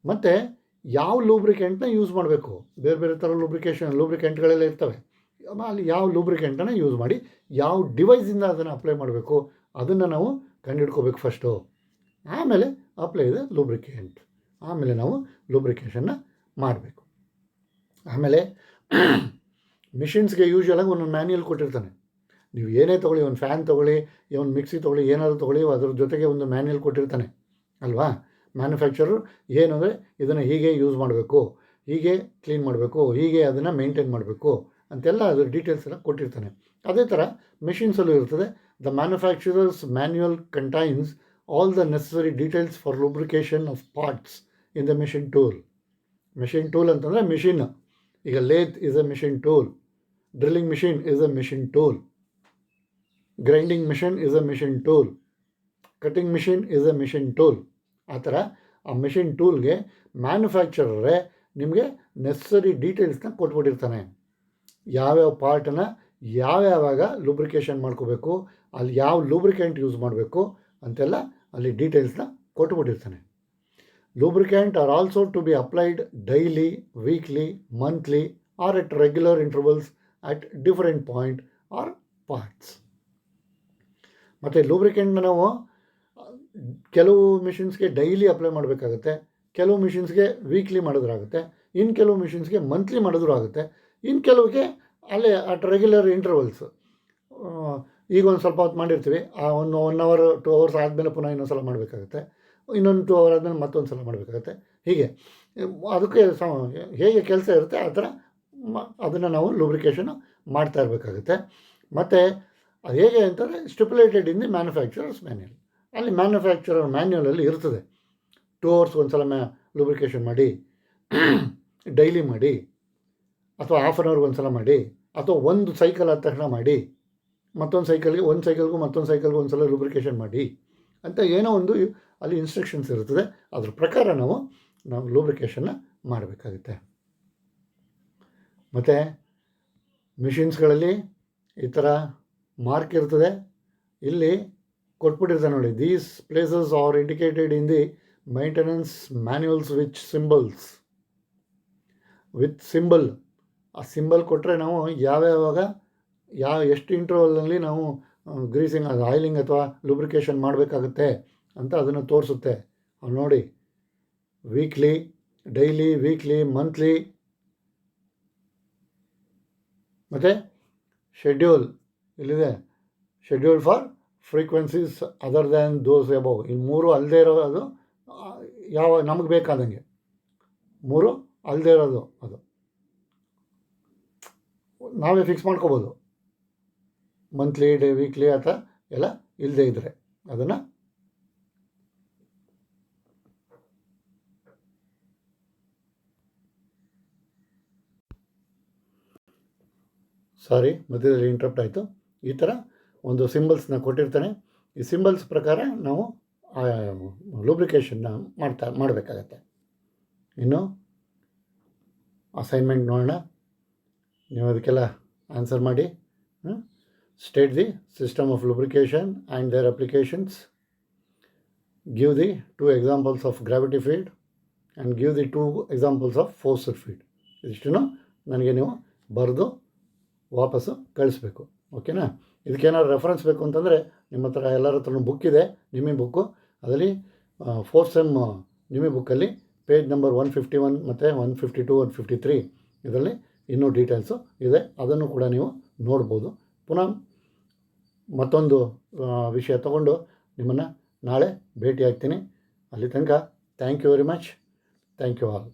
ಮತ್ತು ಯಾವ ಲೂಬ್ರಿಕೆಂಟ್ನ ಯೂಸ್ ಮಾಡಬೇಕು. ಬೇರೆ ಬೇರೆ ಥರ ಲೂಬ್ರಿಕೆಂಟ್ಗಳೆಲ್ಲ ಇರ್ತವೆ. ಅಲ್ಲಿ ಯಾವ ಲೂಬ್ರಿಕೆಂಟನ್ನು ಯೂಸ್ ಮಾಡಿ ಯಾವ ಡಿವೈಸಿಂದ ಅದನ್ನು ಅಪ್ಲೈ ಮಾಡಬೇಕು ಅದನ್ನು ನಾವು ಕಂಡುಹಿಡ್ಕೋಬೇಕು ಫಸ್ಟು. ಆಮೇಲೆ ಅಪ್ಲೈ ದ ಲೂಬ್ರಿಕೆಂಟ್, ಆಮೇಲೆ ನಾವು ಲೂಬ್ರಿಕೇಷನ್ನ ಮಾಡಬೇಕು. ಆಮೇಲೆ ಮಿಷಿನ್ಸ್ಗೆ ಯೂಶ್ವಲಾಗಿ ಒಂದೊಂದು ಮ್ಯಾನ್ಯಲ್ ಕೊಟ್ಟಿರ್ತಾನೆ. ನೀವು ಏನೇ ತೊಗೊಳ್ಳಿ, ಒಂದು ಫ್ಯಾನ್ ತೊಗೊಳ್ಳಿ, ಒಂದು ಮಿಕ್ಸಿ ತೊಗೊಳ್ಳಿ, ಏನಾದರೂ ತೊಗೊಳ್ಳಿ, ಅದ್ರ ಜೊತೆಗೆ ಒಂದು ಮ್ಯಾನ್ಯಲ್ ಕೊಟ್ಟಿರ್ತಾನೆ ಅಲ್ವಾ. ಮ್ಯಾನುಫ್ಯಾಕ್ಚರರ್ ಏನು ಅಂದರೆ ಇದನ್ನು ಹೀಗೆ ಯೂಸ್ ಮಾಡಬೇಕು, ಹೀಗೆ ಕ್ಲೀನ್ ಮಾಡಬೇಕು, ಹೀಗೆ ಅದನ್ನು ಮೇಂಟೈನ್ ಮಾಡಬೇಕು ಅಂತೆಲ್ಲ ಅದ್ರ ಡೀಟೇಲ್ಸ್ ಎಲ್ಲ ಕೊಟ್ಟಿರ್ತಾನೆ. ಅದೇ ಥರ ಮಿಷಿನ್ಸಲ್ಲೂ ಇರ್ತದೆ. The manufacturers manual contains all the necessary details for lubrication of parts in the machine tool. Machine tool ಅಂತಂದರೆ ಮಿಷಿನ್. ಈಗ lathe is a machine tool, drilling machine is a machine tool, grinding machine is a machine tool, cutting machine is a machine tool. ಆ ಥರ ಆ machine ಟೂಲ್ಗೆ ಮ್ಯಾನುಫ್ಯಾಕ್ಚರರೇ ನಿಮಗೆ necessary ಡೀಟೇಲ್ಸ್ನ ಕೊಟ್ಬಿಟ್ಟಿರ್ತಾನೆ. ಯಾವ್ಯಾವ ಪಾರ್ಟನ್ನು ಯಾವ್ಯಾವಾಗ lubrication ಮಾಡ್ಕೋಬೇಕು, ಅಲ್ಲಿ ಯಾವ ಲೂಬ್ರಿಕೆಂಟ್ ಯೂಸ್ ಮಾಡಬೇಕು ಅಂತೆಲ್ಲ ಅಲ್ಲಿ ಡೀಟೇಲ್ಸ್ನ ಕೊಟ್ಬಿಟ್ಟಿರ್ತಾನೆ. Lubricant are also to be applied daily, weekly, monthly or at regular intervals at different point or parts. ಮತ್ತು ಲೂಬ್ರಿಕೆಂಟ್ನ ನಾವು ಕೆಲವು ಮಿಷಿನ್ಸ್ಗೆ ಡೈಲಿ ಅಪ್ಲೈ ಮಾಡಬೇಕಾಗುತ್ತೆ, ಕೆಲವು ಮಿಷಿನ್ಸ್ಗೆ ವೀಕ್ಲಿ ಮಾಡಿದ್ರಾಗುತ್ತೆ, ಇನ್ನು ಕೆಲವು ಮಿಷಿನ್ಸ್ಗೆ ಮಂತ್ಲಿ ಮಾಡಿದ್ರೂ ಆಗುತ್ತೆ, ಇನ್ನು ಕೆಲವಕ್ಕೆ ಅಲ್ಲೇ ಅಟ್ ರೆಗ್ಯುಲರ್ ಇಂಟರ್ವಲ್ಸ್. ಈಗ ಒಂದು ಸ್ವಲ್ಪ ಹೊತ್ತು ಮಾಡಿರ್ತೀವಿ, ಆ ಒಂದು 1 hour 2 hours ಆದಮೇಲೆ ಪುನಃ ಇನ್ನೊಂದು ಸಲ ಮಾಡಬೇಕಾಗುತ್ತೆ, ಇನ್ನೊಂದು 2 hour ಆದಮೇಲೆ ಮತ್ತೊಂದು ಸಲ ಮಾಡಬೇಕಾಗುತ್ತೆ. ಹೀಗೆ ಅದಕ್ಕೆ ಹೇಗೆ ಕೆಲಸ ಇರುತ್ತೆ ಆ ಥರ ಅದನ್ನು ನಾವು ಲೂಬ್ರಿಕೇಷನ್ ಮಾಡ್ತಾ ಇರಬೇಕಾಗುತ್ತೆ. ಮತ್ತು ಅದು ಹೇಗೆ ಅಂತಂದರೆ stipulated in the manufacturers manual. ಅಲ್ಲಿ ಮ್ಯಾನುಫ್ಯಾಕ್ಚರರ್ ಮ್ಯಾನ್ಯಲಲ್ಲಿ ಇರ್ತದೆ 2 hours ಒಂದು ಸಲ ಲೂಬ್ರಿಕೇಷನ್ ಮಾಡಿ, ಡೈಲಿ ಮಾಡಿ, ಅಥವಾ ಹಾಫ್ ಆನ್ ಅವರ್ಗೆ ಒಂದು ಸಲ ಮಾಡಿ, ಅಥವಾ ಒಂದು ಸೈಕಲ್ ಆದ ತಕ್ಷಣ ಮಾಡಿ, ಮತ್ತೊಂದು ಸೈಕಲ್ಗೆ ಮತ್ತೊಂದು ಸೈಕಲ್ಗೆ ಒಂದು ಸಲ ಲೂಬ್ರಿಕೇಷನ್ ಮಾಡಿ ಅಂತ ಏನೋ ಒಂದು ಅಲ್ಲಿ ಇನ್ಸ್ಟ್ರಕ್ಷನ್ಸ್ ಇರ್ತದೆ. ಅದ್ರ ಪ್ರಕಾರ ನಾವು ಲೂಬ್ರಿಕೇಷನ್ನ ಮಾಡಬೇಕಾಗುತ್ತೆ. ಮತ್ತು ಮಿಷಿನ್ಸ್ಗಳಲ್ಲಿ ಈ ಥರ ಮಾರ್ಕ್ ಇರ್ತದೆ, ಇಲ್ಲಿ ಕೊಟ್ಬಿಟ್ಟಿರ್ತಾನೆ ನೋಡಿ, these places are indicated in the maintenance manuals with symbol. ಆ ಸಿಂಬಲ್ ಕೊಟ್ಟರೆ ನಾವು ಯಾವ್ಯಾವಾಗ ಎಷ್ಟು ಇಂಟರ್ವಲ್ನಲ್ಲಿ ನಾವು ಗ್ರೀಸಿಂಗ್ ಆಯಿಲಿಂಗ್ ಅಥವಾ ಲೂಬ್ರಿಕೇಷನ್ ಮಾಡಬೇಕಾಗುತ್ತೆ ಅಂತ ಅದನ್ನು ತೋರಿಸುತ್ತೆ. ನೋಡಿ, ವೀಕ್ಲಿ, ಡೈಲಿ, ವೀಕ್ಲಿ, ಮಂತ್ಲಿ, ಮತ್ತು ಶೆಡ್ಯೂಲ್ ಇಲ್ಲಿದೆ, schedule for frequencies other than those above. ಇನ್ನು 3 ಅಲ್ಲದೆ ಇರೋದು ಯಾವ ನಮಗೆ ಬೇಕಾದಂಗೆ 3 ಅಲ್ಲದೆ ಇರೋದು ಅದು ನಾವೇ ಫಿಕ್ಸ್ ಮಾಡ್ಕೋಬೋದು. ಮಂತ್ಲಿ, ವೀಕ್ಲಿ ಅಥವಾ ಎಲ್ಲ ಇಲ್ಲದೆ ಇದ್ದರೆ ಅದನ್ನು ಸಾರಿ ಮಧ್ಯದಲ್ಲಿ ಇಂಟ್ರಪ್ಟ್ ಆಯಿತು. ಈ ಥರ ಒಂದು ಸಿಂಬಲ್ಸ್ನ ಕೊಟ್ಟಿರ್ತಾನೆ. ಈ ಸಿಂಬಲ್ಸ್ ಪ್ರಕಾರ ನಾವು ಲೂಬ್ರಿಕೇಷನ್ನ ಮಾಡಬೇಕಾಗತ್ತೆ. ಇನ್ನು ಅಸೈನ್ಮೆಂಟ್ ನೋಡೋಣ. ನೀವು ಅದಕ್ಕೆಲ್ಲ ಆನ್ಸರ್ ಮಾಡಿ. State the system of lubrication and their applications. Give the 2 examples of gravity field and give the 2 examples of force field. ಇದಿಷ್ಟನ್ನು ನನಗೆ ನೀವು ಬರೆದು ವಾಪಸ್ಸು ಕಳಿಸ್ಬೇಕು. ಓಕೆನಾ? ಇದಕ್ಕೇನಾದ್ರು ರೆಫರೆನ್ಸ್ ಬೇಕು ಅಂತಂದರೆ ನಿಮ್ಮ ಹತ್ರ ಎಲ್ಲರ ಹತ್ರನೂ ಬುಕ್ ಇದೆ, ನಿಮಿ ಬುಕ್ಕು. ಅದರಲ್ಲಿ 4th ಸೆಮ್ ನಿಮಿ ಬುಕ್ಕಲ್ಲಿ ಪೇಜ್ ನಂಬರ್ 151 ಮತ್ತು 152, 153 ಇದರಲ್ಲಿ ಇನ್ನೂ ಡೀಟೇಲ್ಸು ಇದೆ. ಅದನ್ನು ಕೂಡ ನೀವು ನೋಡ್ಬೋದು. ಪುನಃ ಮತ್ತೊಂದು ವಿಷಯ ತಗೊಂಡು ನಿಮ್ಮನ್ನು ನಾಳೆ ಭೇಟಿ ಆಗ್ತೀನಿ. ಅಲ್ಲಿ ತನಕ thank you very much. Thank you all.